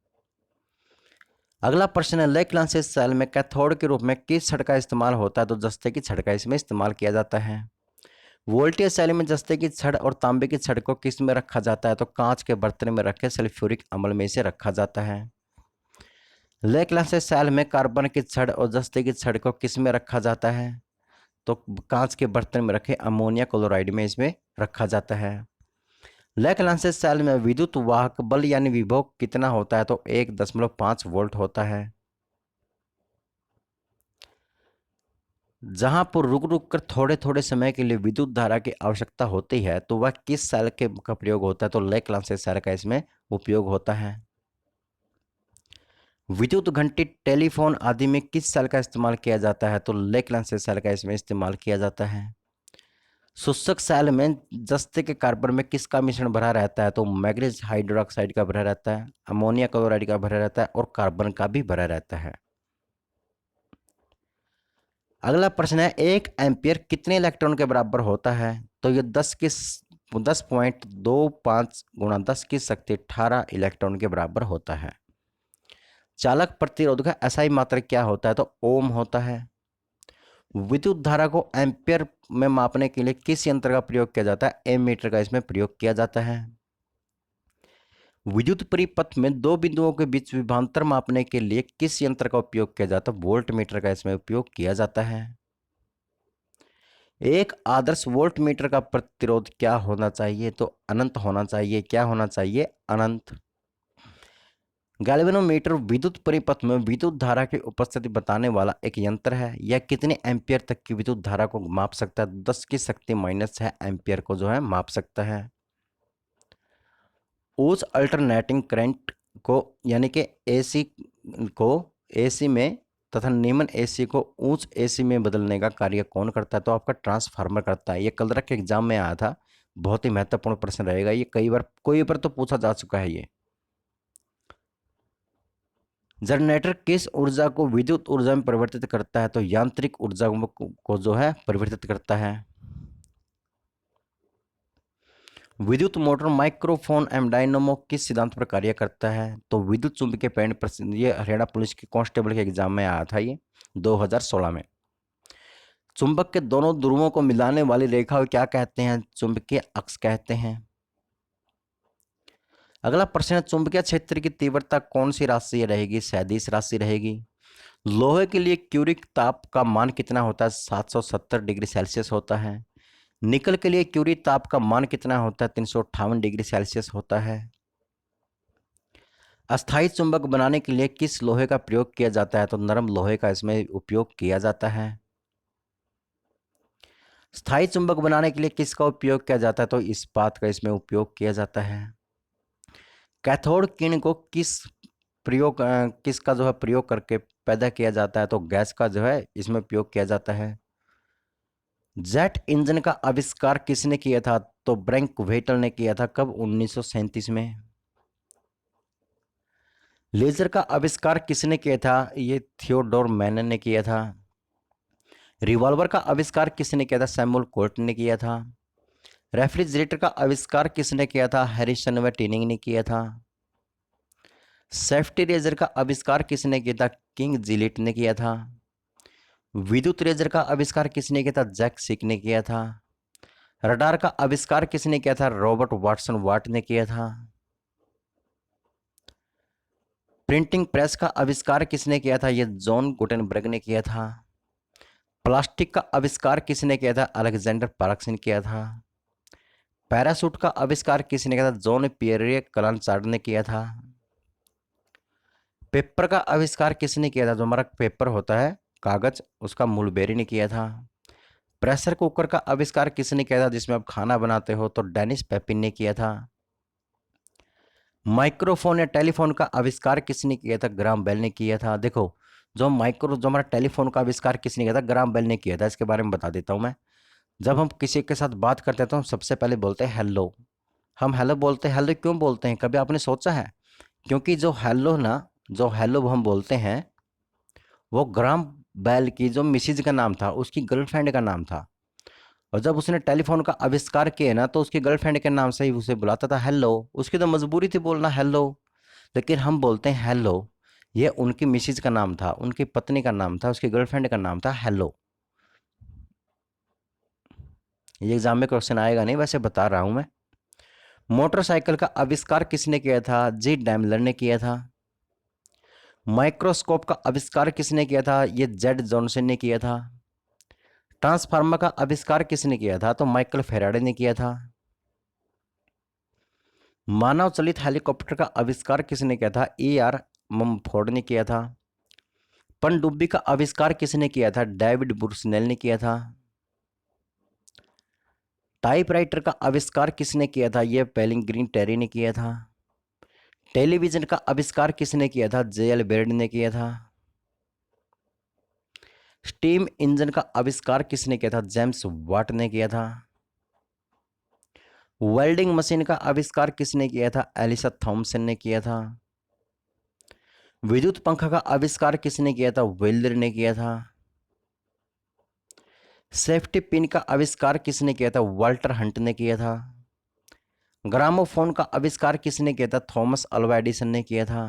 अगला प्रश्न है, लेक्लांसियस सेल में कैथोड के रूप में किस छड़ का इस्तेमाल होता है? तो जस्ते की छड़ का इसमें इस्तेमाल किया जाता है। वोल्टेज सेल में जस्ते की छड़ और तांबे की छड़ को किस में रखा जाता है? तो कांच के बर्तन में रखे सल्फ्यूरिक अम्ल में इसे रखा जाता है। लेक्लांसियस सेल में कार्बन की छड़ और जस्ते की छड़ को किस में रखा जाता है? तो कांच के बर्तन में रखे अमोनिया क्लोराइड में इसमें रखा जाता है। लेक्लांसियस सेल में विद्युत वाहक बल यानी विभव कितना होता है? तो 1.5 वोल्ट होता है। जहां पर रुक रुक कर थोड़े थोड़े समय के लिए विद्युत धारा की आवश्यकता होती है तो वह किस सेल के का प्रयोग होता है? तो लेक्लांसियस सेल का इसमें उपयोग होता है। विद्युत घंटी, टेलीफोन आदि में किस सेल का इस्तेमाल किया जाता है? तो लेक्लांसियस सेल का इसमें इस्तेमाल किया जाता है। शुष्क सेल में जस्ते के कार्बन में किसका मिश्रण भरा रहता है? तो मैग्नीज हाइड्रोक्साइड का भरा रहता है, अमोनिया क्लोराइड का भरा रहता है और कार्बन का भी भरा रहता है। अगला प्रश्न है, 1 एम्पियर कितने इलेक्ट्रॉन के बराबर होता है? तो ये 10.25 गुणा 10 की शक्ति 18 इलेक्ट्रॉन के बराबर होता है। चालक प्रतिरोध का एसआई मात्रक क्या होता है? तो ओम होता है। विद्युत धारा को एम्पियर में मापने के लिए किस यंत्र का प्रयोग किया जाता है? एमीटर का इसमें प्रयोग किया जाता है। विद्युत परिपथ में दो बिंदुओं के बीच विभवांतर मापने के लिए किस यंत्र का उपयोग किया जाता है? वोल्ट मीटर का इसमें उपयोग किया जाता है। एक आदर्श वोल्ट मीटर का प्रतिरोध क्या होना चाहिए? तो अनंत होना चाहिए। क्या होना चाहिए? अनंत। गैल्वेनोमीटर विद्युत परिपथ में विद्युत धारा की उपस्थिति बताने वाला एक यंत्र है। यह कितने एम्पियर तक की विद्युत धारा को माप सकता है? 10 की शक्ति -6 एम्पियर को जो है माप सकता है। उस अल्टरनेटिंग करंट को यानी कि एसी को एसी में तथा निम्न एसी को उच्च एसी में बदलने का कार्य कौन करता है? तो आपका ट्रांसफार्मर करता है। ये कल के एग्जाम में आया था, बहुत ही महत्वपूर्ण प्रश्न रहेगा ये, कई बार तो पूछा जा चुका है ये। जनरेटर किस ऊर्जा को विद्युत ऊर्जा में परिवर्तित करता है? तो यांत्रिक ऊर्जा को जो है परिवर्तित करता है। विद्युत मोटर, माइक्रोफोन एवं डायनमो किस सिद्धांत पर कार्य करता है? तो विद्युत चुंबकीय पेंट प्रसिद्ध, ये हरियाणा पुलिस के कांस्टेबल के एग्जाम में आया था ये 2016 में। चुंबक के दोनों ध्रुवों को मिलाने वाली रेखा को क्या कहते हैं? चुंबकीय अक्ष कहते हैं। अगला प्रश्न है, चुंबकीय क्षेत्र की तीव्रता कौन सी राशि रहेगी? सदिश राशि रहेगी। लोहे के लिए क्यूरिक ताप का मान कितना होता है? 770 डिग्री सेल्सियस होता है। निकल के लिए क्यूरी ताप का मान कितना होता है? 358 डिग्री सेल्सियस होता है। अस्थायी चुंबक बनाने के लिए किस लोहे का प्रयोग किया जाता है? तो नरम लोहे का इसमें उपयोग किया जाता है। स्थायी चुंबक बनाने के लिए किसका उपयोग किया जाता है? तो इस्पात का इसमें उपयोग किया जाता है। कैथोड किरण को किसका जो है प्रयोग करके पैदा किया जाता है? तो गैस का जो है इसमें उपयोग किया जाता है। जेट इंजन का आविष्कार किसने किया था? तो ब्रैंक व्हेटल ने किया था। कब? 1937 में। लेजर का आविष्कार किसने किया था? ये थियोडोर मैनन ने किया था। रिवॉल्वर का आविष्कार किसने किया था? सैमुअल कोल्ट ने किया था। रेफ्रिजरेटर का आविष्कार किसने किया था? हैरिसन व टिनिंग ने किया था। सेफ्टी रेजर का आविष्कार किसने किया था? किंग जिलिट ने किया था। विद्युत रेजर का आविष्कार किसने किया था? जैक सिक ने किया था। रडार का आविष्कार किसने किया था? रॉबर्ट वाटसन वाट ने किया था। प्रिंटिंग प्रेस का आविष्कार किसने किया था? यह जॉन गुटेनबर्ग ने किया था। प्लास्टिक का आविष्कार किसने किया था? अलेक्जेंडर पार्क्स ने किया था। पैराशूट का आविष्कार किसने किया था? जॉन पियरे कलांचार्ड ने किया था। पेपर का आविष्कार किसने किया था? जो हमारा पेपर होता है कागज, उसका मुलबेरी ने किया था। प्रेशर कुकर का आविष्कार किसने किया था जिसमें आप खाना बनाते हो? तो डेनिस पेपिन ने किया था। माइक्रोफोन या टेलीफोन का आविष्कार किसने किया था? ग्राहम बेल ने किया था। देखो, जो हमारा टेलीफोन का आविष्कार किसने किया था? ग्राहम बेल ने किया था। इसके बारे में बता देता हूं मैं। जब हम किसी के साथ बात करते हैं तो हम सबसे पहले बोलते हैं हेलो। हम हेलो बोलते हैं। हेलो क्यों बोलते हैं, कभी आपने सोचा है? क्योंकि जो हेलो हम बोलते हैं वो ग्राहम बेल की जो मिसिज का नाम था, उसकी गर्लफ्रेंड का नाम था। और जब उसने टेलीफोन का आविष्कार किया ना, तो उसकी गर्लफ्रेंड के नाम से ही उसे बुलाता था हेलो। उसकी तो मजबूरी थी बोलना हेलो, लेकिन हम बोलते हैं हेलो। ये उनकी मिसिज का नाम था, उनकी पत्नी का नाम था, उसकी गर्लफ्रेंड का नाम था हेलो। ये एग्जाम में क्वेश्चन आएगा नहीं, वैसे बता रहा हूं मैं। मोटरसाइकिल का आविष्कार किसने किया था? जी डैमलर ने किया था। माइक्रोस्कोप का आविष्कार किसने किया था? ये जेड जॉनसन ने किया था। ट्रांसफार्मर का आविष्कार किसने किया था? तो माइकल फेराडे ने किया था। मानव चलित हेलीकॉप्टर का आविष्कार किसने किया था? ए आर ममफोर्ड ने किया था। पनडुब्बी का आविष्कार किसने किया था? डेविड बुर्सनेल ने किया था। टाइपराइटर का आविष्कार किसने किया था? यह पेलिंग्रीन टेरी ने किया था। टेलीविजन का आविष्कार किसने किया था? जे एल बेर्ड ने किया था। स्टीम इंजन का आविष्कार किसने किया था? जेम्स वाट ने किया था। वेल्डिंग मशीन का आविष्कार किसने किया था? एलिसा थॉमसन ने किया था। विद्युत पंखा का आविष्कार किसने किया था? वेल्डर ने किया था। सेफ्टी पिन का आविष्कार किसने किया था? वाल्टर हंट ने किया था। ग्रामोफोन का आविष्कार किसने किया था? थॉमस अल्वा एडिसन ने किया था।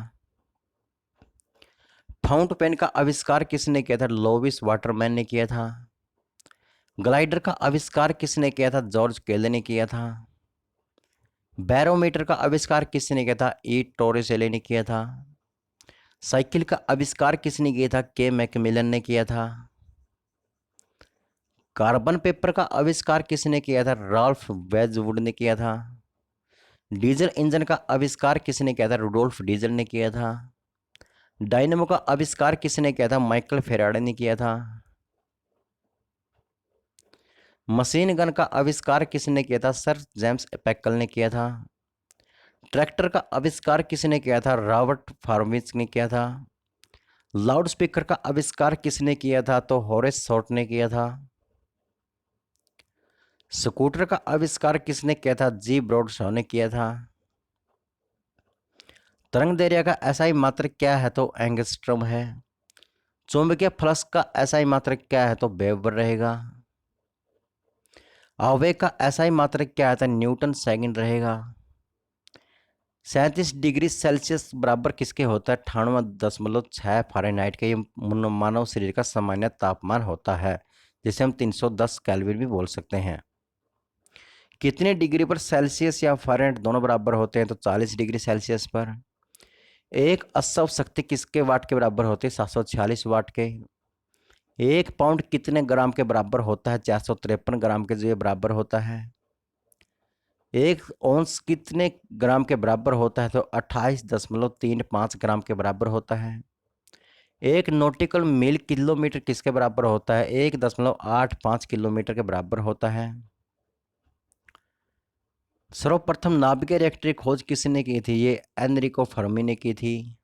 फाउंट पेन का आविष्कार किसने किया था? लोविस वाटरमैन ने किया था। ग्लाइडर का आविष्कार किसने किया था? जॉर्ज केले ने किया था। बैरोमीटर का आविष्कार किसने किया था? ई टोरेसेले ने किया था। साइकिल का आविष्कार किसने किया था? के मैकमिलन ने किया था। कार्बन पेपर का आविष्कार किसने किया था? राल्फ वेजवुड ने किया था। डीजल इंजन का आविष्कार किसने किया था? रुडोल्फ डीजल ने किया था। डायनेमो का आविष्कार किसने किया था? माइकल फेराडे ने किया था। मशीन गन का आविष्कार किसने किया था? सर जेम्स पैकल ने किया था। ट्रैक्टर का आविष्कार किसने किया था? रॉबर्ट फार्मिच ने किया था। लाउड स्पीकर का आविष्कार किसने किया था? तो हॉरेस शॉर्ट ने किया था। स्कूटर का आविष्कार किसने किया था? जी ब्रॉड शॉ ने किया था। तरंग दैर्ध्य का एसआई मात्रक क्या है? तो एंगस्ट्रॉम है। चुंबकीय फ्लक्स का एसआई मात्रक क्या है? तो वेबर रहेगा। आवेग का एसआई मात्रक क्या है? तो न्यूटन सेकंड रहेगा। 37 डिग्री सेल्सियस बराबर किसके होता है? 98.6 फ़ारेनहाइट के। ये मानव शरीर का सामान्य तापमान होता है, जिसे हम 310 केल्विन भी बोल सकते हैं। कितने डिग्री पर सेल्सियस या फ़ारेनहाइट दोनों बराबर होते हैं? तो 40 डिग्री सेल्सियस पर। एक असव शक्ति किसके वाट के बराबर होती है? 746 वाट के। एक पाउंड कितने ग्राम के बराबर होता है? 453 ग्राम के जो ये बराबर होता है। एक औंस कितने ग्राम के बराबर होता है? तो 28.35 ग्राम के बराबर होता है। एक नॉटिकल मील किलोमीटर किसके बराबर होता है? 1.85 किलोमीटर के बराबर होता है। सर्वप्रथम नाभिकीय रिएक्टर की खोज किसने की थी? ये एनरिको फर्मी ने की थी।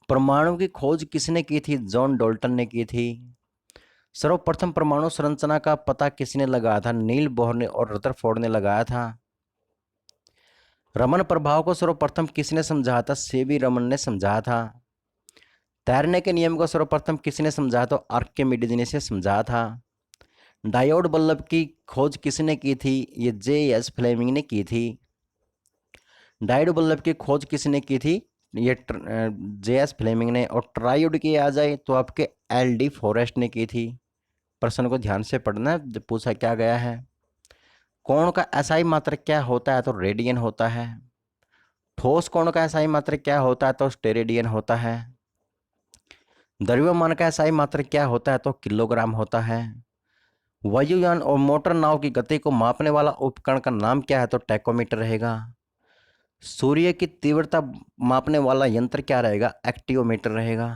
परमाणु की खोज किसने की थी? जॉन डाल्टन ने की थी। सर्वप्रथम परमाणु संरचना का पता किसने लगाया था? नील बोहर ने और रदरफोर्ड ने लगाया था। रमन प्रभाव को सर्वप्रथम किसने समझाया था? सीवी रमन ने समझाया था। तैरने के नियम को सर्वप्रथम किसने समझाया? तो आर्किमिडीज ने इसे समझाया था। डायोड बल्ब की खोज किसने की थी? ये जे एस फ्लेमिंग ने की थी। डायोड बल्ब की खोज किसने की थी? ये जे एस फ्लेमिंग ने। और ट्रायोड की आ जाए तो आपके एल डी फॉरेस्ट ने की थी। प्रश्न को ध्यान से पढ़ना, पूछा क्या गया है। कोण का एसआई मात्रक क्या होता है? तो रेडियन होता है। ठोस कोण का एसआई मात्रक क्या होता है? तो स्टेरेडियन होता है। द्रव्यमान का एसआई मात्रक क्या होता है? तो किलोग्राम होता है। वायुयान और मोटर नाव की गति को मापने वाला उपकरण का नाम क्या है? तो टैकोमीटर रहेगा। सूर्य की तीव्रता मापने वाला यंत्र क्या रहेगा? एक्टियोमीटर रहेगा।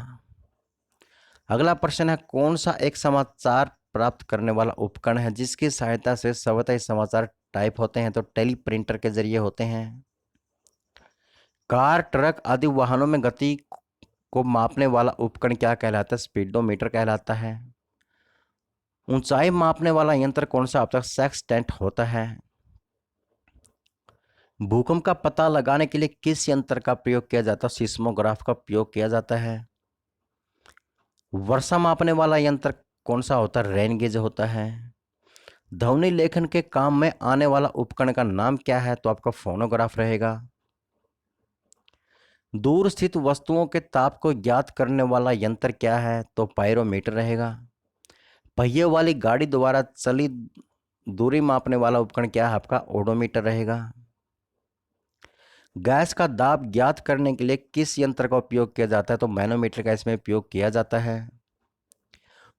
अगला प्रश्न है, कौन सा एक समाचार प्राप्त करने वाला उपकरण है जिसकी सहायता से स्वतः समाचार टाइप होते हैं? तो टेली प्रिंटर के जरिए होते हैं। कार, ट्रक आदि वाहनों में गति को मापने वाला उपकरण क्या कहलाता है? स्पीडोमीटर कहलाता है। ऊंचाई मापने वाला यंत्र कौन सा होता है? सेक्सटेंट होता है। भूकंप का पता लगाने के लिए किस यंत्र का प्रयोग किया जाता है? सिस्मोग्राफ का प्रयोग किया जाता है। वर्षा मापने वाला यंत्र कौन सा होता है? रेन गेज होता है। ध्वनि लेखन के काम में आने वाला उपकरण का नाम क्या है? तो आपका फोनोग्राफ रहेगा। दूर स्थित वस्तुओं के ताप को ज्ञात करने वाला यंत्र क्या है? तो पायरोमीटर रहेगा। पहिए वाली गाड़ी द्वारा चली दूरी मापने वाला उपकरण क्या है? आपका ओडोमीटर रहेगा। गैस का दाब ज्ञात करने के लिए किस यंत्र का उपयोग किया जाता है? तो मैनोमीटर का इसमें उपयोग किया जाता है।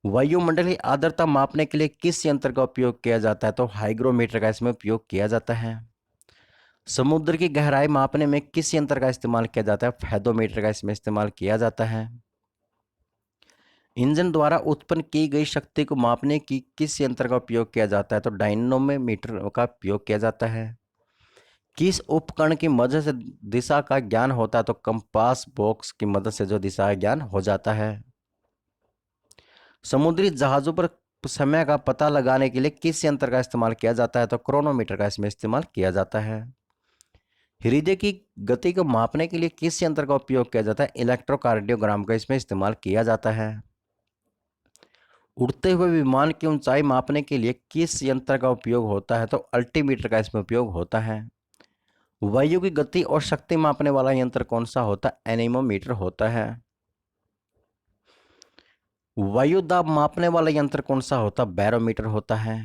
वायुमंडलीय आर्द्रता मापने के लिए किस यंत्र का उपयोग किया जाता है? तो हाइग्रोमीटर का इसमें उपयोग किया जाता है। समुद्र की गहराई मापने में किस यंत्र का इस्तेमाल किया जाता है? फेदोमीटर का इसमें इस्तेमाल किया जाता है। इंजन द्वारा उत्पन्न की गई शक्ति को मापने की किस यंत्र का उपयोग किया जाता है? तो डायनोमीटर का उपयोग किया जाता है। किस उपकरण की मदद से दिशा का ज्ञान होता है? तो कंपास बॉक्स की मदद से जो दिशा का ज्ञान हो जाता है। समुद्री जहाजों पर समय का पता लगाने के लिए किस यंत्र का इस्तेमाल किया जाता है? तो क्रोनोमीटर का इसमें इस्तेमाल किया जाता है। हृदय की गति को मापने के लिए किस यंत्र का उपयोग किया जाता है? इलेक्ट्रोकार्डियोग्राम का इसमें इस्तेमाल किया जाता है। उड़ते हुए विमान की ऊंचाई मापने के लिए किस यंत्र का उपयोग होता है? तो अल्टीमीटर का इसमें उपयोग होता है। वायु की गति और शक्ति मापने वाला यंत्र कौन सा होता है? एनीमोमीटर होता है। वायु दाब मापने वाला यंत्र कौन सा होता है? बैरोमीटर होता है।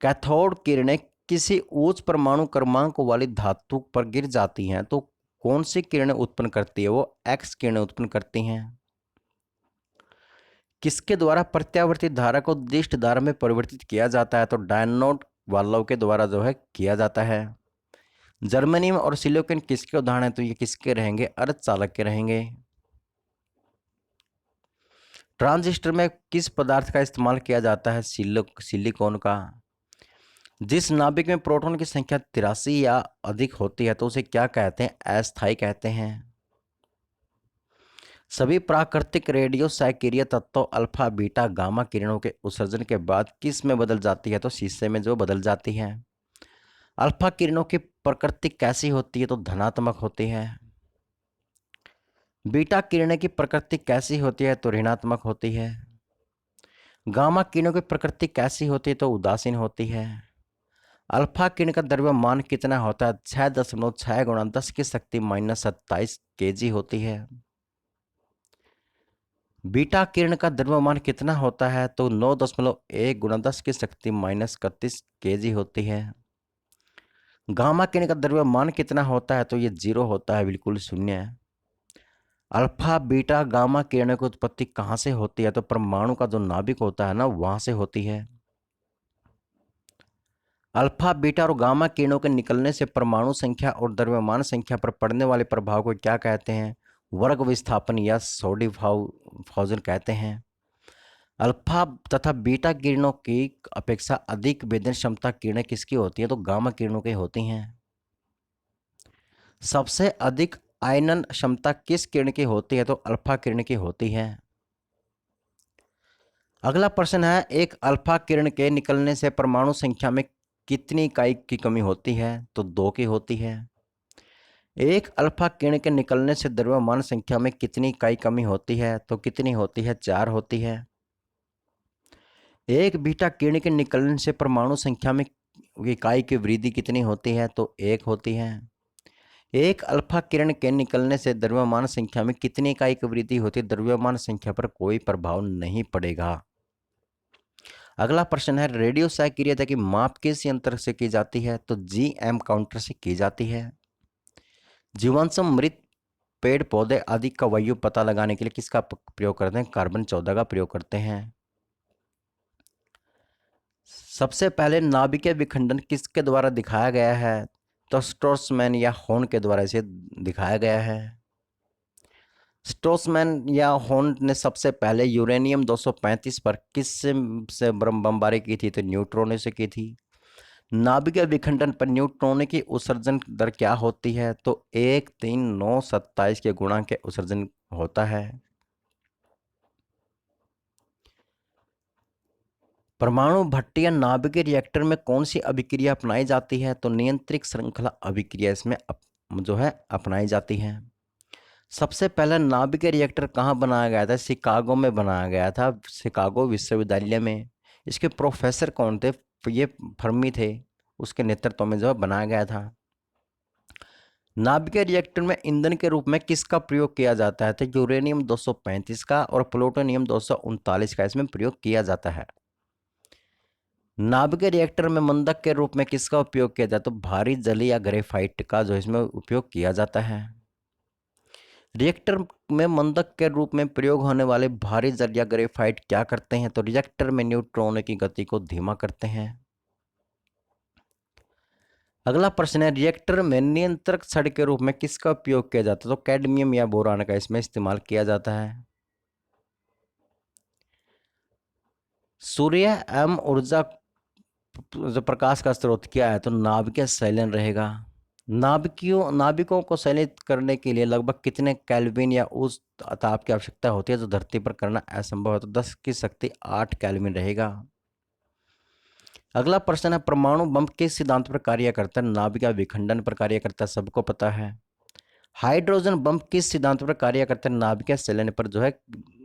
कैथोड किरणें किसी उच्च परमाणु क्रमांक वाली धातु पर गिर जाती हैं तो कौन सी किरणें उत्पन्न करती है? वो एक्स किरणें उत्पन्न करती हैं। किसके द्वारा प्रत्यावर्ती धारा को दिष्ट धारा में परिवर्तित किया जाता है? तो डायनोड वाल्व के द्वारा जो है किया जाता है। जर्मनियम और सिलिकॉन किसके उदाहरण हैं? तो ये किसके रहेंगे? अर्धचालक के रहेंगे। ट्रांजिस्टर में किस पदार्थ का इस्तेमाल किया जाता है? सिलिकॉन का। जिस नाभिक में प्रोटॉन की संख्या 83 या अधिक होती है तो उसे क्या कहते हैं? अस्थायी कहते हैं। सभी प्राकृतिक रेडियो सक्रिय तत्वों अल्फा बीटा गामा किरणों के उत्सर्जन के बाद किस में बदल जाती है? तो शीशे में जो बदल जाती है। अल्फा किरणों की प्रकृति कैसी होती है? तो धनात्मक होती है। बीटा किरणें की प्रकृति कैसी होती है? तो ऋणात्मक होती है। गामा किरणों की प्रकृति कैसी होती है? तो उदासीन होती है। अल्फा किरण का द्रव्यमान कितना होता है? 6.6 गुणा 10 की शक्ति -27 kg होती है। बीटा किरण का द्रव्यमान कितना होता है? तो 9.1 गुणा 10 की शक्ति -31 kg होती है। गामा किरण का द्रव्यमान कितना होता है? तो ये 0 होता है, बिल्कुल शून्य है। अल्फा बीटा गामा किरणों की उत्पत्ति कहाँ से होती है? तो परमाणु का जो नाभिक होता है ना, वहां से होती है। अल्फा बीटा और गामा किरणों के निकलने से परमाणु संख्या और द्रव्यमान संख्या पर पड़ने वाले प्रभाव को क्या कहते हैं? वर्ग विस्थापन या सोडिफाउजन कहते हैं। अल्फा तथा बीटा किरणों की अपेक्षा अधिक वेदन क्षमता किरणें किसकी होती है? तो गामा किरणों की होती हैं। सबसे अधिक आयनन क्षमता किस किरण की होती है? तो अल्फा किरण की होती है। अगला प्रश्न है, एक अल्फा किरण के निकलने से परमाणु संख्या में कितनी इकाई की कमी होती है? तो 2 की होती है। एक अल्फा किरण के निकलने से द्रव्यमान संख्या में कितनी इकाई कमी होती है? तो कितनी होती है? 4 होती है। एक बीटा किरण के निकलने से परमाणु संख्या में इकाई की वृद्धि कितनी होती है? तो 1 होती है। एक अल्फा किरण के निकलने से द्रव्यमान संख्या में कितनी इकाई की वृद्धि होती है? द्रव्यमान संख्या पर कोई प्रभाव नहीं पड़ेगा। अगला प्रश्न है, रेडियो सक्रियता की माप किस यंत्र से की जाती है? तो GM काउंटर से की जाती है। जीवांशम, मृत पेड़ पौधे आदि का वायु पता लगाने के लिए किसका प्रयोग करते हैं? कार्बन 14 का प्रयोग करते हैं। सबसे पहले नाभिकीय विखंडन किसके द्वारा दिखाया गया है? तो स्ट्रोसमैन या हॉर्न के द्वारा इसे दिखाया गया है। स्ट्रोसमैन या हॉर्न ने सबसे पहले यूरेनियम 235 पर किस से बमबारी की थी? तो न्यूट्रॉनों से की थी। नाभिकीय विखंडन पर न्यूट्रॉनों की उत्सर्जन दर क्या होती है? तो 13927 के गुणांक के उत्सर्जन होता है। परमाणु भट्टी या नाभिकीय रिएक्टर में कौन सी अभिक्रिया अपनाई जाती है? तो नियंत्रित श्रृंखला अभिक्रिया इसमें जो है अपनाई जाती है। सबसे पहला नाभिकीय रिएक्टर कहाँ बनाया गया था? शिकागो में बनाया गया था, शिकागो विश्वविद्यालय में। इसके प्रोफेसर कौन थे? ये फर्मी थे, उसके नेतृत्व में जो है बनाया गया था। नाभिकीय रिएक्टर में ईंधन के रूप में किसका प्रयोग किया जाता है? तो यूरेनियम 235 का और प्लूटोनियम 239 का इसमें प्रयोग किया जाता है। नाभिकीय रिएक्टर में मंदक के रूप में किसका उपयोग किया जाता है? तो भारी जली या ग्रेफाइट का जो इसमें उपयोग किया जाता है। रिएक्टर में मंदक के रूप में प्रयोग होने वाले भारी जल या ग्रेफाइट क्या करते हैं? तो रिएक्टर में न्यूट्रॉनों की गति को धीमा करते हैं। अगला प्रश्न है, रिएक्टर में नियंत्रक छड़ के रूप में किसका उपयोग किया जाता है? तो कैडमियम या बोरान का इसमें इस्तेमाल किया जाता है। सूर्य एवं ऊर्जा जो प्रकाश का स्रोत क्या है? तो नाभिकीय संलयन रहेगा। नाभिकों को संचालित करने के लिए लगभग कितने केल्विन या उस ताप की आवश्यकता होती है जो धरती पर करना असंभव है? तो 10 की शक्ति 8 केल्विन रहेगा। अगला प्रश्न है, परमाणु बम किस सिद्धांत पर कार्य करता है? नाभिकीय विखंडन पर कार्य करता है, सबको पता है। हाइड्रोजन बम किस सिद्धांत पर कार्य करता है? नाभिकीय संलयन पर जो है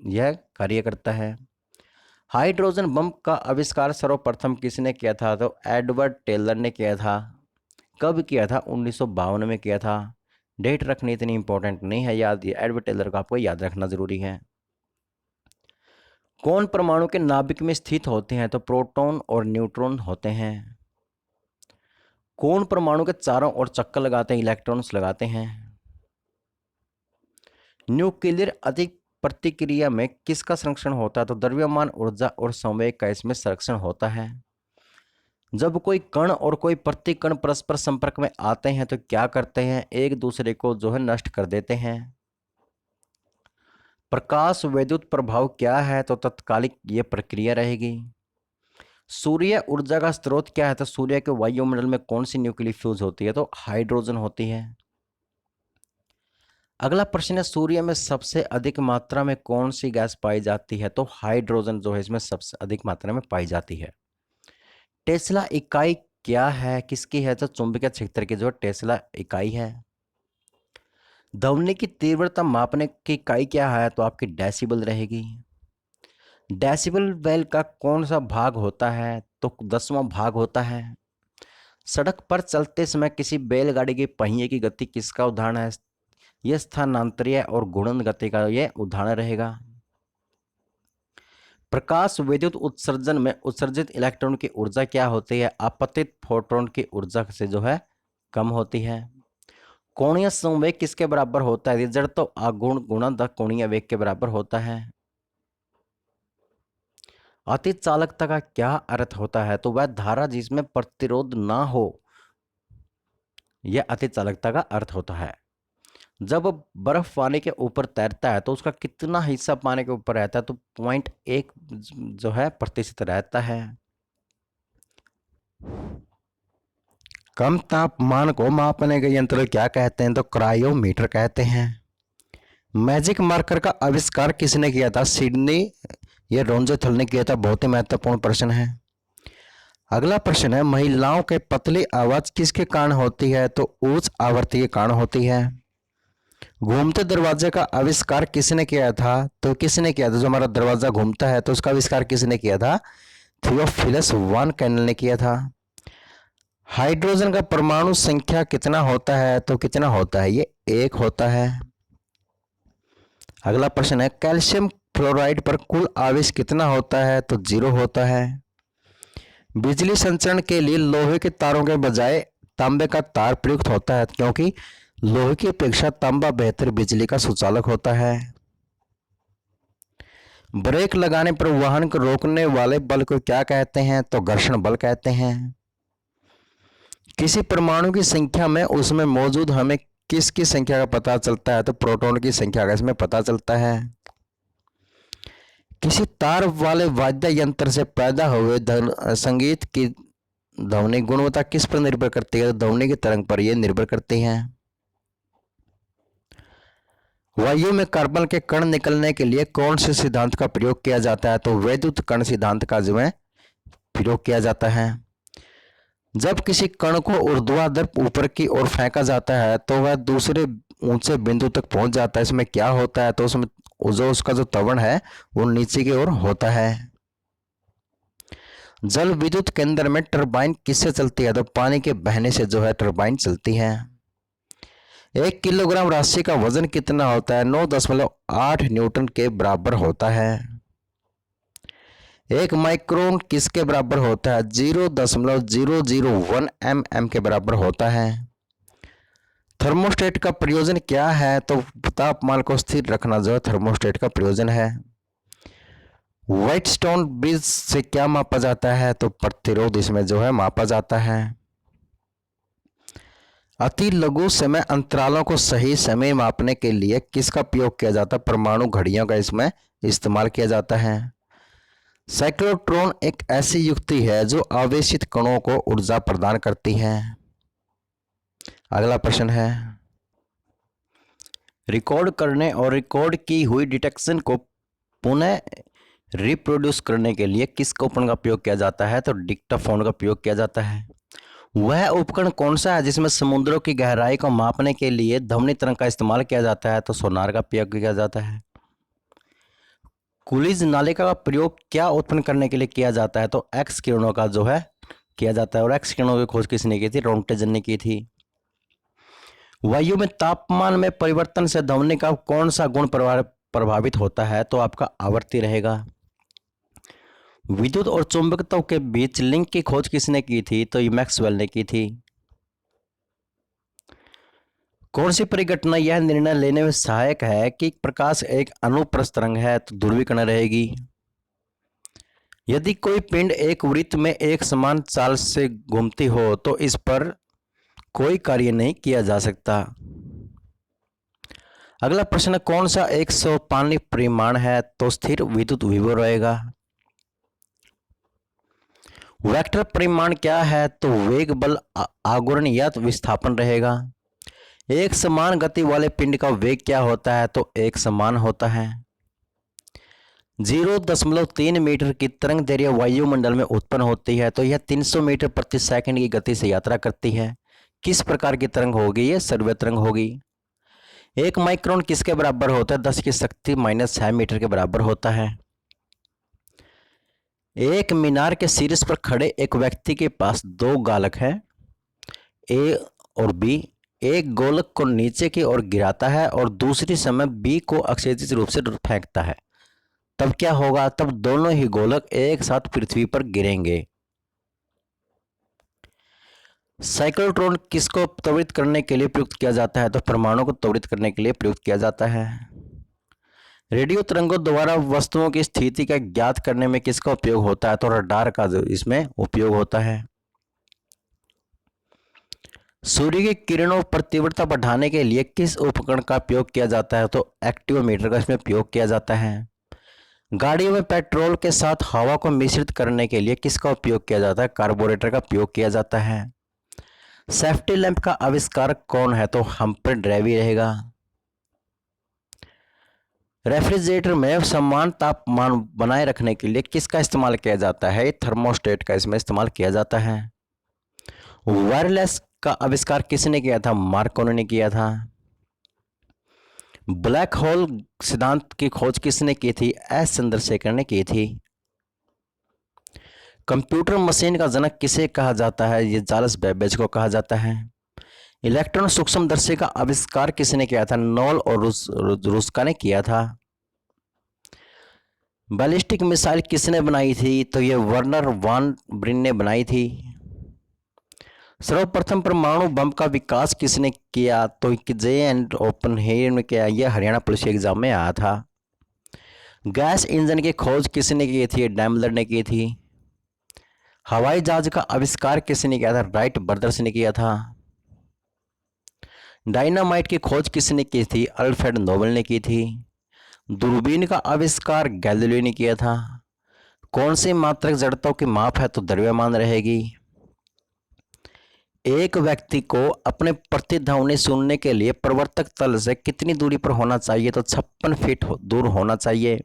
यह कार्य करता है। हाइड्रोजन बम का आविष्कार सर्वप्रथम किसने किया था? तो एडवर्ड टेलर ने किया था। कब किया था? 1952 में किया था। डेट रखनी इतनी इंपॉर्टेंट नहीं है, याद एडवर्ड टेलर को आपको याद रखना जरूरी है। कौन परमाणु के नाभिक में स्थित होते हैं? तो प्रोटॉन और न्यूट्रॉन होते हैं। कौन परमाणु के चारों ओर चक्कर लगाते हैं? इलेक्ट्रॉन्स लगाते हैं। न्यूक्लियर अधिक प्रतिक्रिया में किसका संरक्षण होता है? तो द्रव्यमान ऊर्जा और संवेग का इसमें संरक्षण होता है। जब कोई कण और कोई प्रतिकण परस्पर संपर्क में आते हैं तो क्या करते हैं? एक दूसरे को जो है नष्ट कर देते हैं। प्रकाश विद्युत प्रभाव क्या है? तो तत्कालिक ये प्रक्रिया रहेगी। सूर्य ऊर्जा का स्रोत क्या है? तो सूर्य के वायुमंडल में कौन सी न्यूक्लियर फ्यूज होती है? तो हाइड्रोजन होती है। अगला प्रश्न है, सूर्य में सबसे अधिक मात्रा में कौन सी गैस पाई जाती है? तो हाइड्रोजन जो है इसमें सबसे अधिक मात्रा में पाई जाती है। टेस्ला इकाई क्या है, किसकी है? तो चुंबकीय क्षेत्र की जो टेस्ला इकाई है। ध्वनि की तीव्रता मापने की इकाई क्या है? तो आपकी डेसिबल रहेगी। डेसिबल बेल का कौन सा भाग होता है? तो 10वां भाग होता है। सड़क पर चलते समय किसी बैलगाड़ी के पहिए की गति किसका उदाहरण है? यह स्थानांतरीय और गुणन गति का यह उदाहरण रहेगा। प्रकाश विद्युत उत्सर्जन में उत्सर्जित इलेक्ट्रॉन की ऊर्जा क्या होती है? आपतित फोटोन की ऊर्जा से जो है कम होती है। कोणीय संवेग किसके बराबर होता है? जड़ तो आगुण गुणा द कोणीय वेग के बराबर होता है। अतित चालकता का क्या अर्थ होता है? तो वह धारा जिसमें प्रतिरोध ना हो, यह अतित चालकता का अर्थ होता है। जब बर्फ पानी के ऊपर तैरता है तो उसका कितना हिस्सा पानी के ऊपर रहता है? तो 0.1 जो है प्रतिशत रहता है। कम तापमान को मापने के यंत्र क्या कहते हैं? तो क्रायोमीटर कहते हैं। मैजिक मार्कर का आविष्कार किसने किया था? सिडनी ये रोंजेथल ने किया था। बहुत ही महत्वपूर्ण प्रश्न है। अगला प्रश्न है, महिलाओं के पतली आवाज किसके कारण होती है? तो उच्च आवृत्ति के कारण होती है। घूमते दरवाजे का आविष्कार किसने किया था? तो किसने किया था? जो हमारा दरवाजा घूमता है तो उसका आविष्कार किसने किया था? थियोफिलस वन कैनल ने किया था। हाइड्रोजन का परमाणु संख्या कितना होता है? तो कितना होता है? ये 1 होता है। अगला प्रश्न है, कैल्शियम फ्लोराइड पर कुल आवेश कितना होता है? तो 0 होता है। बिजली संचरण के लिए लोहे के तारों के बजाय तांबे का तार प्रयुक्त होता है क्योंकि लोहे की अपेक्षा तांबा बेहतर बिजली का सुचालक होता है। ब्रेक लगाने पर वाहन को रोकने वाले बल को क्या कहते हैं? तो घर्षण बल कहते हैं। किसी परमाणु की संख्या में उसमें मौजूद हमें किसकी संख्या का पता चलता है? तो प्रोटॉन की संख्या का इसमें पता चलता है। किसी तार वाले वाद्य यंत्र से पैदा हुए संगीत की ध्वनि गुणवत्ता किस पर निर्भर करती है? तो ध्वनि की तरंग पर यह निर्भर करती है। वायु में कार्बन के कण निकलने के लिए कौन से सिद्धांत का प्रयोग किया जाता है? तो वैद्युत कण सिद्धांत का जो है प्रयोग किया जाता है। जब किसी कण को ऊर्ध्वाधर ऊपर की ओर फेंका जाता है तो वह दूसरे ऊंचे बिंदु तक पहुंच जाता है। इसमें क्या होता है? तो उसमें जो उसका जो त्वरण है वो नीचे की ओर होता है। जल विद्युत केंद्र में टरबाइन किससे चलती है? तो पानी के बहने से जो है टरबाइन चलती है। 1 किलोग्राम राशि का वजन कितना होता है? 9.8 न्यूटन के बराबर होता है। 1 माइक्रोन किसके बराबर होता है? 0.001 mm के बराबर होता है। थर्मोस्टेट का प्रयोजन क्या है? तो तापमान को स्थिर रखना जो है थर्मोस्टेट का प्रयोजन है। व्हाइटस्टोन ब्रिज से क्या मापा जाता है? तो प्रतिरोध इसमें जो है मापा जाता है। अति लघु समय अंतरालों को सही समय मापने के लिए किसका प्रयोग किया जाता है? परमाणु घड़ियों का इसमें इस्तेमाल किया जाता है। साइक्लोट्रॉन एक ऐसी युक्ति है जो आवेशित कणों को ऊर्जा प्रदान करती है। अगला प्रश्न है, रिकॉर्ड करने और रिकॉर्ड की हुई डिटेक्शन को पुनः रिप्रोड्यूस करने के लिए किस उपकरण का प्रयोग किया जाता है? तो डिक्टाफोन का प्रयोग किया जाता है। वह उपकरण कौन सा है जिसमें समुद्रों की गहराई को मापने के लिए ध्वनि तरंग का इस्तेमाल किया जाता है? तो सोनार का प्रयोग किया जाता है। कुलिज नालिका का प्रयोग क्या उत्पन्न करने के लिए किया जाता है? तो एक्स किरणों का जो है किया जाता है। और एक्स किरणों की खोज किसने की थी? रोंगटेजन ने की थी। वायु में तापमान में परिवर्तन से ध्वनि का कौन सा गुण प्रभावित होता है? तो आपका आवर्ती रहेगा। विद्युत और चुंबकत्व के बीच लिंक की खोज किसने की थी? तो ये मैक्सवेल ने की थी। कौन सी परिघटना यह निर्णय लेने में सहायक है कि प्रकाश एक अनुप्रस्थ तरंग है? तो ध्रुवीकरण रहेगी। यदि कोई पिंड एक वृत्त में एक समान चाल से घूमती हो तो इस पर कोई कार्य नहीं किया जा सकता। अगला प्रश्न, कौन सा एक सोपानी परिमाण है? तो स्थिर विद्युत विभव रहेगा। वेक्टर परिमाण क्या है? तो वेग, बल, आघूर्ण या तो विस्थापन रहेगा। एक समान गति वाले पिंड का वेग क्या होता है? तो एक समान होता है। 0.3 मीटर की तरंग दैर्ध्य वायुमंडल में उत्पन्न होती है तो यह 300 मीटर प्रति सेकंड की गति से यात्रा करती है। किस प्रकार की तरंग होगी? ये सर्वे तरंग होगी। 1 माइक्रोन किसके बराबर होता है? 10 की शक्ति -6 मीटर के बराबर होता है। एक मीनार के शीर्ष पर खड़े एक व्यक्ति के पास 2 गालक हैं, ए और बी। एक गोलक को नीचे की ओर गिराता है और दूसरी समय बी को अक्षैतिज रूप से फेंकता है, तब क्या होगा? तब दोनों ही गोलक एक साथ पृथ्वी पर गिरेंगे। साइक्लोट्रॉन किसको त्वरित करने के लिए प्रयुक्त किया जाता है? तो परमाणु को त्वरित करने के लिए प्रयुक्त किया जाता है। रेडियो तरंगों द्वारा वस्तुओं की स्थिति का ज्ञात करने में किसका उपयोग होता है? तो रडार का जो इसमें उपयोग होता है। सूर्य की किरणों पर तीव्रता बढ़ाने के लिए किस उपकरण का उपयोग किया जाता है? तो एक्टिवोमीटर का इसमें प्रयोग किया जाता है। गाड़ियों में पेट्रोल के साथ हवा को मिश्रित करने के लिए किसका उपयोग किया जाता है? कार्बोरेटर का उपयोग किया जाता है। सेफ्टी लैंप का आविष्कारक कौन है? तो हम्फ्री डेवी रहेगा। रेफ्रिजरेटर में समान तापमान बनाए रखने के लिए किसका इस्तेमाल किया जाता है? थर्मोस्टेट का इसमें इस्तेमाल किया जाता है। वायरलेस का आविष्कार किसने किया था? मार्कोनी ने किया था। ब्लैक होल सिद्धांत की खोज किसने की थी? एस चंद्रशेखर ने की थी। कंप्यूटर मशीन का जनक किसे कहा जाता है? ये चार्ल्स बेबेज को कहा जाता है। इलेक्ट्रॉन सूक्ष्मदर्शी का आविष्कार किसने किया था? नॉल और रुस्का ने किया था। बैलिस्टिक मिसाइल किसने बनाई थी? तो ये वर्नर वॉन ब्रेन ने बनाई थी। सर्वप्रथम परमाणु बम का विकास किसने किया? तो जे एंड ओपनहेयर ने किया। यह हरियाणा पुलिस एग्जाम में आया था। गैस इंजन की खोज किसने की थी? डैमलर ने की थी। हवाई जहाज का आविष्कार किसने किया था? राइट ब्रदर्स ने किया था। डायनामाइट की खोज किसने की थी? अल्फ्रेड नोबेल ने की थी। दूरबीन का आविष्कार गैलीलियो ने किया था। कौन सी मात्रक जड़ता की माप है? तो द्रव्यमान रहेगी। एक व्यक्ति को अपने प्रतिध्वनि सुनने के लिए प्रवर्तक तल से कितनी दूरी पर होना चाहिए? तो 56 फीट दूर होना चाहिए।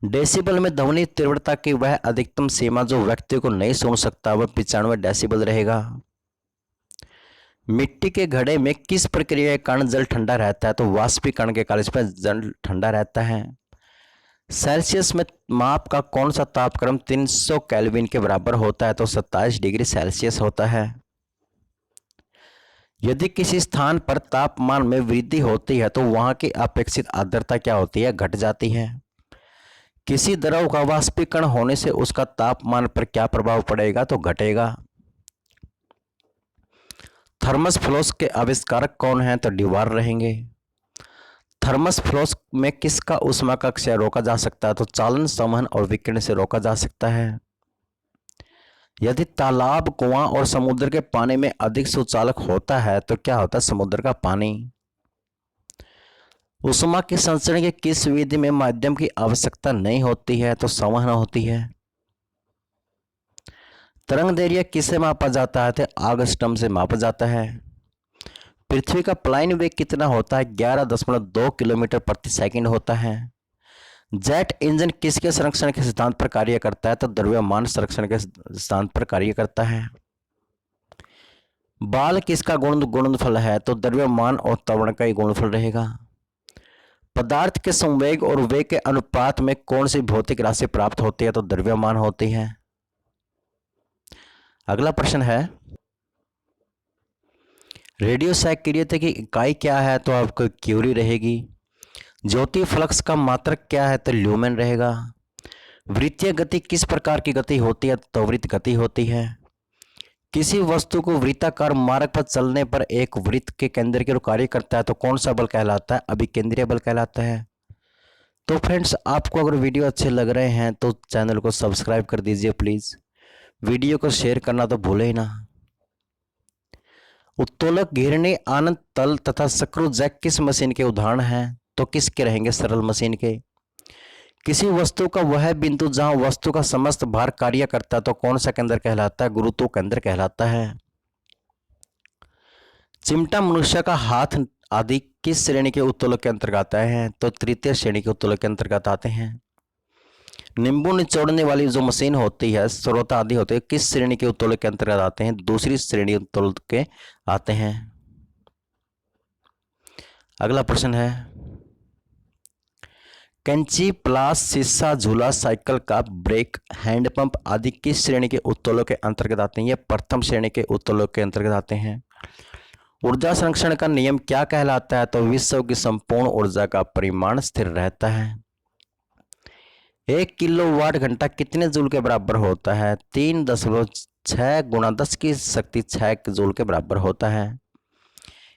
डेसिबल में ध्वनि तीव्रता की वह अधिकतम सीमा जो व्यक्ति को नहीं सुन सकता वह 95 डेसिबल रहेगा। मिट्टी के घड़े में किस प्रक्रिया के कारण जल ठंडा रहता है? तो वाष्पीकरण के कारण इसमें जल ठंडा रहता है। सेल्सियस में माप का कौन सा तापक्रम 300 केल्विन के बराबर होता है? तो 27 डिग्री सेल्सियस होता है। यदि किसी स्थान पर तापमान में वृद्धि होती है तो वहां की अपेक्षित आर्द्रता क्या होती है? घट जाती है। किसी द्रव का वाष्पीकरण होने से उसका तापमान पर क्या प्रभाव पड़ेगा? तो घटेगा। थर्मस फ्लोस के आविष्कारक कौन हैं? तो ड्यूवार रहेंगे। थर्मस फ्लोस में किसका ऊष्मा का क्षय रोका जा सकता है? तो चालन, संवहन और विकिरण से रोका जा सकता है। यदि तालाब, कुआं और समुद्र के पानी में अधिक सुचालक होता है तो क्या होता है? समुद्र का पानी। ऊष्मा के संचरण की किस विधि में माध्यम की आवश्यकता नहीं होती है? तो संवहन होती है। तरंग दैर्घ्य किससे मापा जाता है? तो आगस्टम से मापा जाता है। पृथ्वी का प्लाइन वेग कितना होता है? 11.2 किलोमीटर प्रति सेकंड होता है। जेट इंजन किसके संरक्षण के सिद्धांत पर कार्य करता है? तो द्रव्यमान संरक्षण के सिद्धांत पर कार्य करता है। बाल किसका गुणनफल है? तो द्रव्यमान और त्वरण का ही गुणनफल रहेगा। पदार्थ के संवेग और वेग के अनुपात में कौन सी भौतिक राशि प्राप्त होती है? तो द्रव्यमान होती है। अगला प्रश्न है, रेडियो सक्रियता की इकाई क्या है? तो आपको क्यूरी रहेगी। ज्योति फ्लक्स का मात्रक क्या है? तो ल्यूमेन रहेगा। वृत्तीय गति किस प्रकार की गति होती है? तो त्वरित गति होती है। किसी वस्तु को वृत्ताकार मार्ग पर चलने पर एक वृत्त के केंद्र की ओर कार्य करता है तो कौन सा बल कहलाता है? अभिकेंद्रीय बल कहलाता है। तो फ्रेंड्स, आपको अगर वीडियो अच्छे लग रहे हैं तो चैनल को सब्सक्राइब कर दीजिए प्लीज। वीडियो को शेयर करना तो भूले ही ना। उत्तोलक, घिरनी, आनंद तल तथा स्क्रू जैक किस मशीन के उदाहरण हैं? तो किसके रहेंगे? सरल मशीन के। किसी वस्तु का वह बिंदु जहां वस्तु का समस्त भार कार्य करता है तो कौन सा केंद्र कहलाता है? गुरुत्व केंद्र कहलाता है। चिमटा, मनुष्य का हाथ आदि किस श्रेणी के उत्तोलक के अंतर्गत आते हैं? तो तृतीय श्रेणी के उत्तोलक के अंतर्गत आते हैं। नींबू निचोड़ने वाली जो मशीन होती है, स्रोता आदि होते हैं, किस श्रेणी के उत्तोलक के अंतर्गत आते हैं? दूसरी श्रेणी उत्तोलक के आते हैं। अगला प्रश्न है, कैंची, प्लास, शीशा, झूला, साइकिल का ब्रेक, हैंडपंप आदि किस श्रेणी के उत्तोलक के अंतर्गत आते हैं? ये प्रथम श्रेणी के उत्तोलक के अंतर्गत आते हैं। ऊर्जा संरक्षण का नियम क्या कहलाता है? तो विश्व की संपूर्ण ऊर्जा का परिमाण स्थिर रहता है। 1 किलोवाट घंटा कितने जूल के बराबर होता है? 3.6 गुणा 10 की शक्ति 6 जूल के बराबर होता है।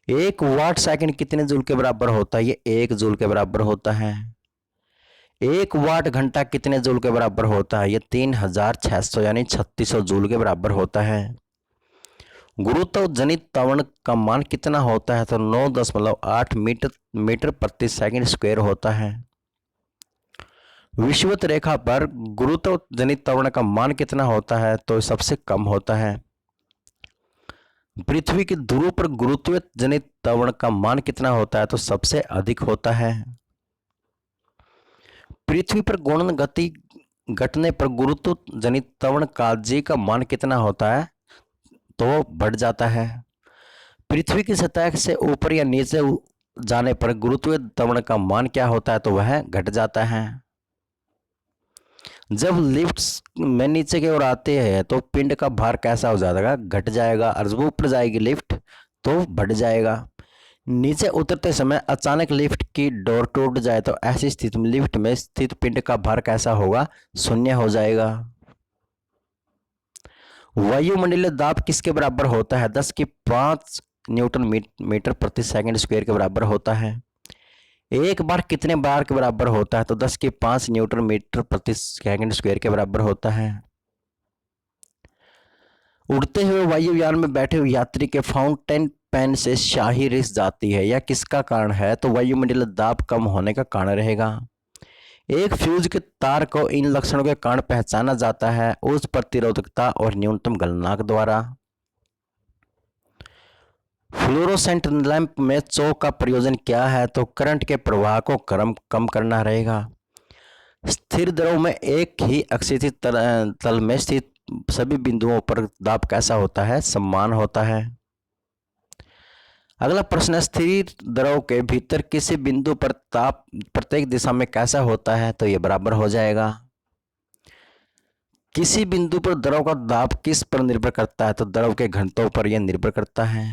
1 वाट सेकंड कितने जूल के बराबर होता है? ये 1 जूल के बराबर होता है। 1 वाट घंटा कितने जूल के बराबर होता है? ये 3600 यानी 3600 जूल के बराबर होता है। गुरुत्व जनित त्वरण का मान कितना होता है? तो 9.8 मीटर प्रति सेकंड स्क्वायर होता है। विषुवत रेखा पर गुरुत्व जनित त्वरण का मान कितना होता है? तो सबसे कम होता है। पृथ्वी की ध्रुव पर गुरुत्व जनित त्वरण का मान कितना होता है? तो सबसे अधिक होता है। पृथ्वी पर गुणन गति घटने पर गुरुत्व जनित त्वरण का जी का मान कितना होता है? तो बढ़ जाता है। पृथ्वी की सतह से ऊपर या नीचे जाने पर गुरुत्व त्वरण का मान क्या होता है? तो वह घट जाता है। जब लिफ्ट में नीचे की ओर आते हैं तो पिंड का भार कैसा हो जाएगा? घट जाएगा। और जब ऊपर जाएगी लिफ्ट तो बढ़ जाएगा। नीचे उतरते समय अचानक लिफ्ट की डोर टूट जाए तो ऐसी स्थिति में लिफ्ट में स्थित पिंड का भार कैसा होगा? शून्य हो जाएगा। वायुमंडलीय दाब किसके बराबर होता है? 10 की 5 न्यूटन मीटर प्रति सेकंड स्क्वायर के बराबर होता है। एक बार कितने बार के बराबर होता है? तो 10 की 5 न्यूटन मीटर प्रति सेकंड स्क्वायर के बराबर होता है। उड़ते हुए वायुयान में बैठे हुए यात्री के फाउंटेन पेन से स्याही रिस जाती है, यह किसका कारण है? तो वायुमंडलीय दाब कम होने का कारण रहेगा। एक फ्यूज के तार को इन लक्षणों के कारण पहचाना जाता है, उच्च प्रतिरोधकता और न्यूनतम गलनांक द्वारा। फ्लोरोसेंट लैंप में चौक का प्रयोजन क्या है? तो करंट के प्रवाह को कम करना रहेगा। स्थिर द्रव में एक ही अक्षितिज तल में स्थित सभी बिंदुओं पर दाब कैसा होता है? समान होता है। अगला प्रश्न है, स्थिर द्रव के भीतर किसी बिंदु पर ताप प्रत्येक दिशा में कैसा होता है? तो ये बराबर हो जाएगा। किसी बिंदु पर द्रव का दाब किस पर निर्भर करता है? तो द्रव के घनत्व पर यह निर्भर करता है।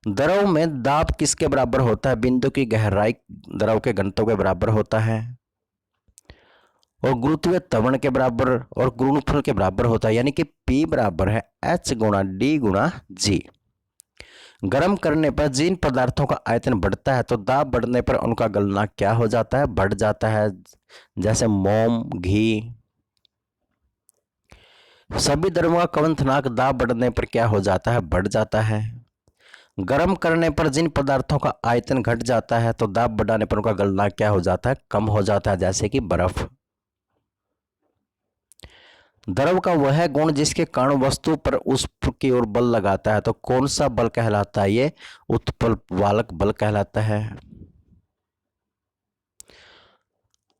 द्रव में दाब किसके बराबर होता है? बिंदु की गहराई द्रव के घनत्व के बराबर होता है। और गुरुत्वीय त्वरण के बराबर और गुणनफल के बराबर होता है, यानी कि P बराबर है H गुणा D गुणा G। गर्म करने पर जिन पदार्थों का आयतन बढ़ता है तो दाब बढ़ने पर उनका गलनांक क्या हो जाता है? बढ़ जाता है। जैसे मोम, घी। सभी द्रव्यों का क्वथनांक दाब बढ़ने पर क्या हो जाता है? बढ़ जाता है। गर्म करने पर जिन पदार्थों का आयतन घट जाता है तो दाब बढ़ाने पर उनका गलनांक क्या हो जाता है? कम हो जाता है, जैसे कि बर्फ। द्रव का वह गुण जिसके कारण वस्तु पर उस की ओर बल लगाता है तो कौन सा बल कहलाता है? ये उत्प्लवालक बल कहलाता है।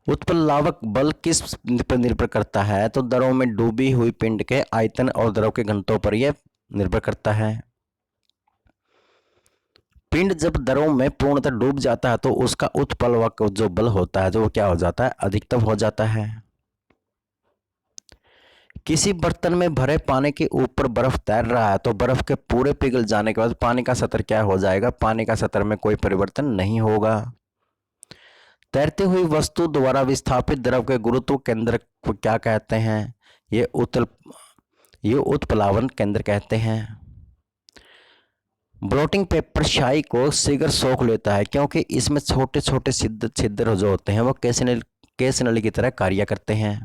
उत्प्लवालक बल किस पर निर्भर करता है? तो द्रव में डूबी हुई पिंड के आयतन और द्रव के घनत्व पर यह निर्भर करता है। पिंड जब द्रव में पूर्णतः डूब जाता है तो उसका उत्प्लवक जो बल होता है जो क्या हो जाता है? अधिकतम हो जाता है। किसी बर्तन में भरे पानी के ऊपर बर्फ तैर रहा है तो बर्फ के पूरे पिघल जाने के बाद पानी का सतह क्या हो जाएगा? पानी का सतह में कोई परिवर्तन नहीं होगा। तैरती हुई वस्तु द्वारा विस्थापित द्रव के गुरुत्व केंद्र को क्या कहते हैं? ये उत्प्लावन केंद्र कहते हैं। ब्लोटिंग पेपर स्याही को शीघ्र सोख लेता है क्योंकि इसमें छोटे छोटे छिद्र जो होते हैं वो केस नली की तरह कार्य करते हैं।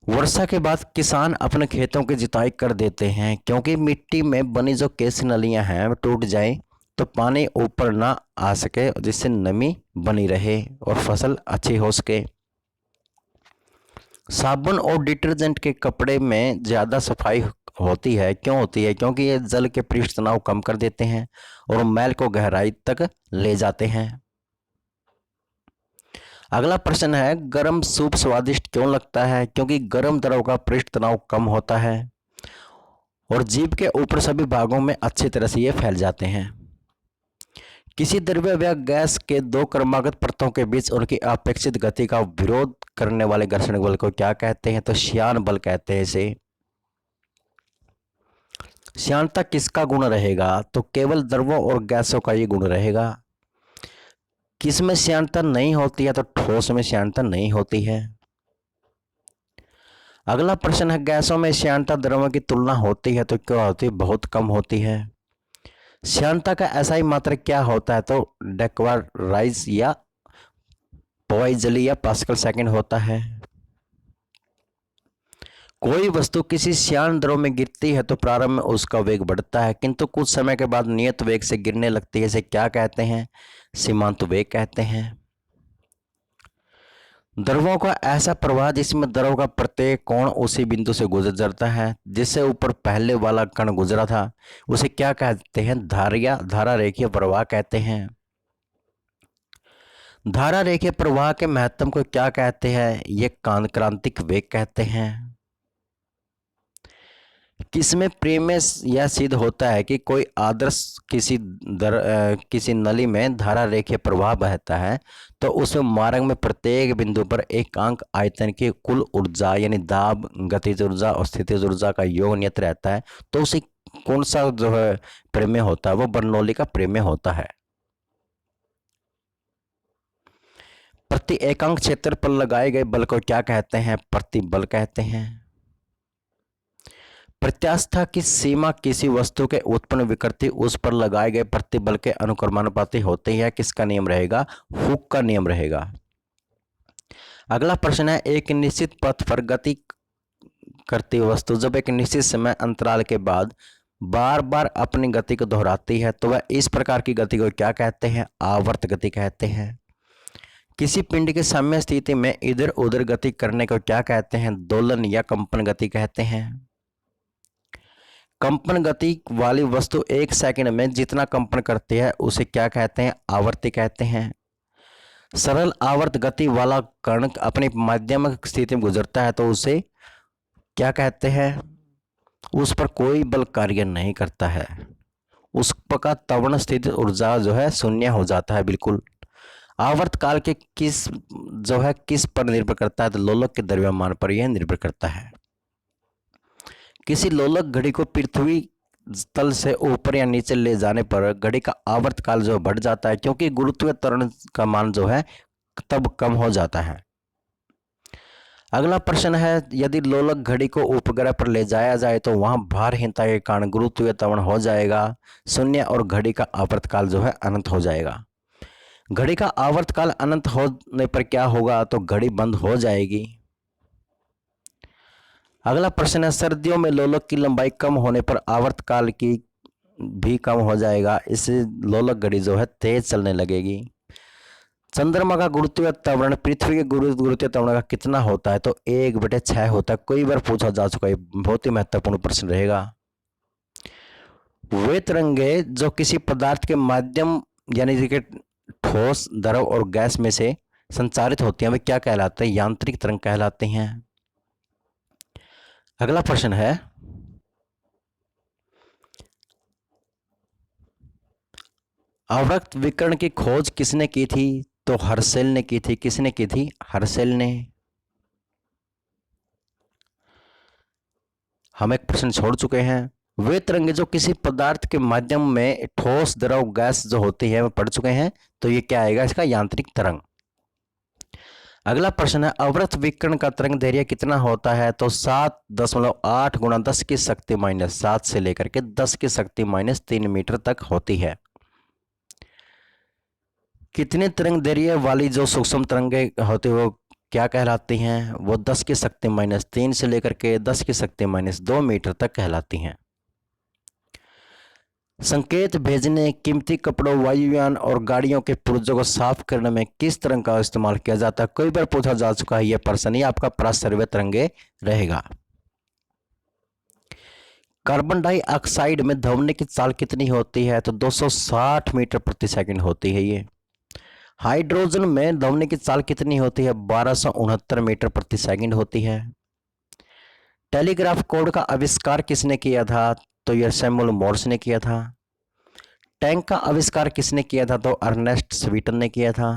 वर्षा के बाद किसान अपने खेतों की जुताई कर देते हैं क्योंकि मिट्टी में बनी जो केस नलियां हैं वो टूट जाए तो पानी ऊपर ना आ सके, जिससे नमी बनी रहे और फसल अच्छी हो सके। साबुन और डिटर्जेंट के कपड़े में ज़्यादा सफाई होती है, क्यों होती है? क्योंकि ये जल के पृष्ठ तनाव कम कर देते हैं और मैल को गहराई तक ले जाते हैं। अगला प्रश्न है, गर्म सूप स्वादिष्ट क्यों लगता है? क्योंकि गर्म द्रव का पृष्ठ तनाव कम होता है और जीभ के ऊपर सभी भागों में अच्छी तरह से ये फैल जाते हैं। किसी द्रव्य या गैस के दो क्रमागत परतों के बीच उनकी अपेक्षित गति का विरोध करने वाले घर्षण बल को क्या कहते हैं? तो श्यान बल कहते हैं इसे। श्यानता किसका गुण रहेगा? तो केवल द्रवों और गैसों का ये गुण रहेगा। किसमें श्यानता नहीं होती है? तो ठोस में श्यानता नहीं होती है। अगला प्रश्न है, गैसों में श्यानता द्रव्यों की तुलना होती है तो क्या होती है? बहुत कम होती है। श्यानता का ऐसा ही मात्रक क्या होता है? तो डेक्वाराइज या पॉइजली या पास्कल सेकंड होता है। कोई वस्तु किसी श्यान द्रव में गिरती है तो प्रारंभ में उसका वेग बढ़ता है किंतु कुछ समय के बाद नियत वेग से गिरने लगती है, इसे क्या कहते हैं? सीमांत वेग कहते हैं। द्रवों का ऐसा प्रवाह जिसमें द्रव का प्रत्येक कोण उसी बिंदु से गुजर जाता है जिससे ऊपर पहले वाला कण गुजरा था, उसे क्या कहते हैं? धारा रेखीय प्रवाह कहते हैं। धारा रेखीय प्रवाह के महत्व को क्या कहते हैं? ये क्रांतिक वेग कहते हैं। किसमें प्रेम्य यह सिद्ध होता है कि कोई आदर्श किसी नली में धारा रेखीय प्रवाह बहता है तो उसमें मार्ग में प्रत्येक बिंदु पर एकांक आयतन की कुल ऊर्जा यानी दाब, गतिज ऊर्जा और स्थितिज ऊर्जा का योग नियत रहता है, तो उसे कौन सा जो है प्रेम्य होता है? वो बर्नौली का प्रेम्य होता है। प्रति एकांक क्षेत्र पर लगाए गए बल को क्या कहते हैं? प्रतिबल कहते हैं। प्रत्यास्था की सीमा किसी वस्तु के उत्पन्न विकृति उस पर लगाए गए प्रतिबल के अनुक्रमानुपाती होती है, किसका नियम रहेगा? हुक का नियम रहेगा। अगला प्रश्न है, एक निश्चित पथ पर गति करती वस्तु जब एक निश्चित समय अंतराल के बाद बार बार अपनी गति को दोहराती है तो वह इस प्रकार की गति को क्या कहते हैं? आवर्त गति कहते हैं। किसी पिंड की साम्य स्थिति में इधर उधर गति करने को क्या कहते हैं? दोलन या कंपन गति कहते हैं। कंपन गति वाली वस्तु एक सेकंड में जितना कंपन करती है उसे क्या कहते हैं? आवर्ती कहते हैं। सरल आवर्त गति वाला कण अपनी माध्यमिक स्थिति में गुजरता है तो उसे क्या कहते हैं? उस पर कोई बल कार्य नहीं करता है, उस का त्वरण स्थिति ऊर्जा जो है शून्य हो जाता है। बिल्कुल। आवर्त काल के किस पर निर्भर करता है? तो लोलक के द्रव्यमान पर यह निर्भर करता है। किसी लोलक घड़ी को पृथ्वी तल से ऊपर या नीचे ले जाने पर घड़ी का आवर्त काल जो बढ़ जाता है, क्योंकि गुरुत्वीय त्वरण का मान जो है तब कम हो जाता है। अगला प्रश्न है, यदि लोलक घड़ी को उपग्रह पर ले जाया जाए तो वहां भारहीनता के कारण गुरुत्वीय त्वरण हो जाएगा शून्य और घड़ी का आवर्तकाल जो है अनंत हो जाएगा। घड़ी का आवर्तकाल अनंत होने पर क्या होगा? तो घड़ी बंद हो जाएगी। अगला प्रश्न है, सर्दियों में लोलक की लंबाई कम होने पर आवर्तकाल की भी कम हो जाएगा, इससे लोलक घड़ी जो है तेज चलने लगेगी। चंद्रमा का गुरुत्वीय त्वरण पृथ्वी के गुरुत्वीय त्वरण का कितना होता है? तो 1/6 होता है। कई बार पूछा जा चुका है, बहुत ही महत्वपूर्ण प्रश्न रहेगा। वे तरंगे जो किसी पदार्थ के माध्यम यानी कि ठोस, द्रव और गैस में से संचारित होती हैं वे क्या कहलाते हैं? यांत्रिक तरंग कहलाते हैं। अगला प्रश्न है, आवर्त विकिरण की खोज किसने की थी? तो हर्शेल ने की थी। किसने की थी? हर्शेल ने। हम एक प्रश्न छोड़ चुके हैं। वे तरंगे जो किसी पदार्थ के माध्यम में ठोस, द्रव, गैस जो होती है वो पढ़ चुके हैं, तो ये क्या आएगा? इसका यांत्रिक तरंग। अगला प्रश्न है, अवृत विकिरण का तरंग दैर्घ्य कितना होता है? तो 7.8 गुणा 10 की शक्ति -7 से लेकर के 10 की शक्ति -3 मीटर तक होती है। कितने तरंग दैर्घ्य वाली जो सूक्ष्म तरंगे होती है वो क्या कहलाती हैं? वो 10 की शक्ति -3 से लेकर के 10 की शक्ति -2 मीटर तक कहलाती हैं। संकेत भेजने, कीमती कपड़ों, वायुयान और गाड़ियों के पुर्जों को साफ करने में किस तरंग का इस्तेमाल किया जाता है? कई बार पूछा जा चुका है यह प्रश्न, यह आपका प्रासर्व्य तरंगे रहेगा। कार्बन डाइऑक्साइड में ध्वनि की चाल कितनी होती है? तो 260 मीटर प्रति सेकंड होती है ये। हाइड्रोजन में ध्वनि की चाल कितनी होती है? 1269 मीटर प्रति सेकंड होती है। टेलीग्राफ कोड का आविष्कार किसने किया था? तो यह सैमुअल मोर्स ने किया था। टैंक का आविष्कार किसने किया था? तो अर्नेस्ट स्वीटन ने किया था।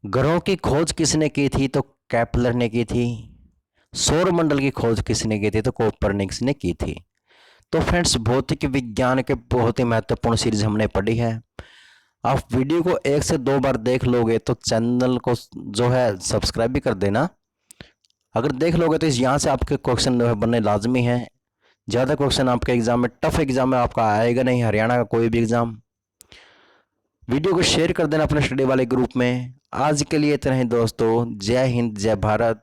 ग्रहों की खोज किसने की थी? तो केपलर ने की थी। सौर मंडल की खोज किसने की थी? तो कोपरनिकस ने की थी। तो फ्रेंड्स, भौतिक विज्ञान के बहुत ही महत्वपूर्ण सीरीज हमने पढ़ी है। आप वीडियो को 1 से 2 बार देख लोगे तो चैनल को जो है सब्सक्राइब भी कर देना। अगर देख लोगे तो यहाँ से आपके क्वेश्चन जो है बनने लाजमी है। ज़्यादा क्वेश्चन आपके एग्जाम में, टफ एग्जाम में आपका आएगा नहीं, हरियाणा का कोई भी एग्जाम। वीडियो को शेयर कर देना अपने स्टडी वाले ग्रुप में। आज के लिए इतना ही दोस्तों। जय हिंद, जय भारत।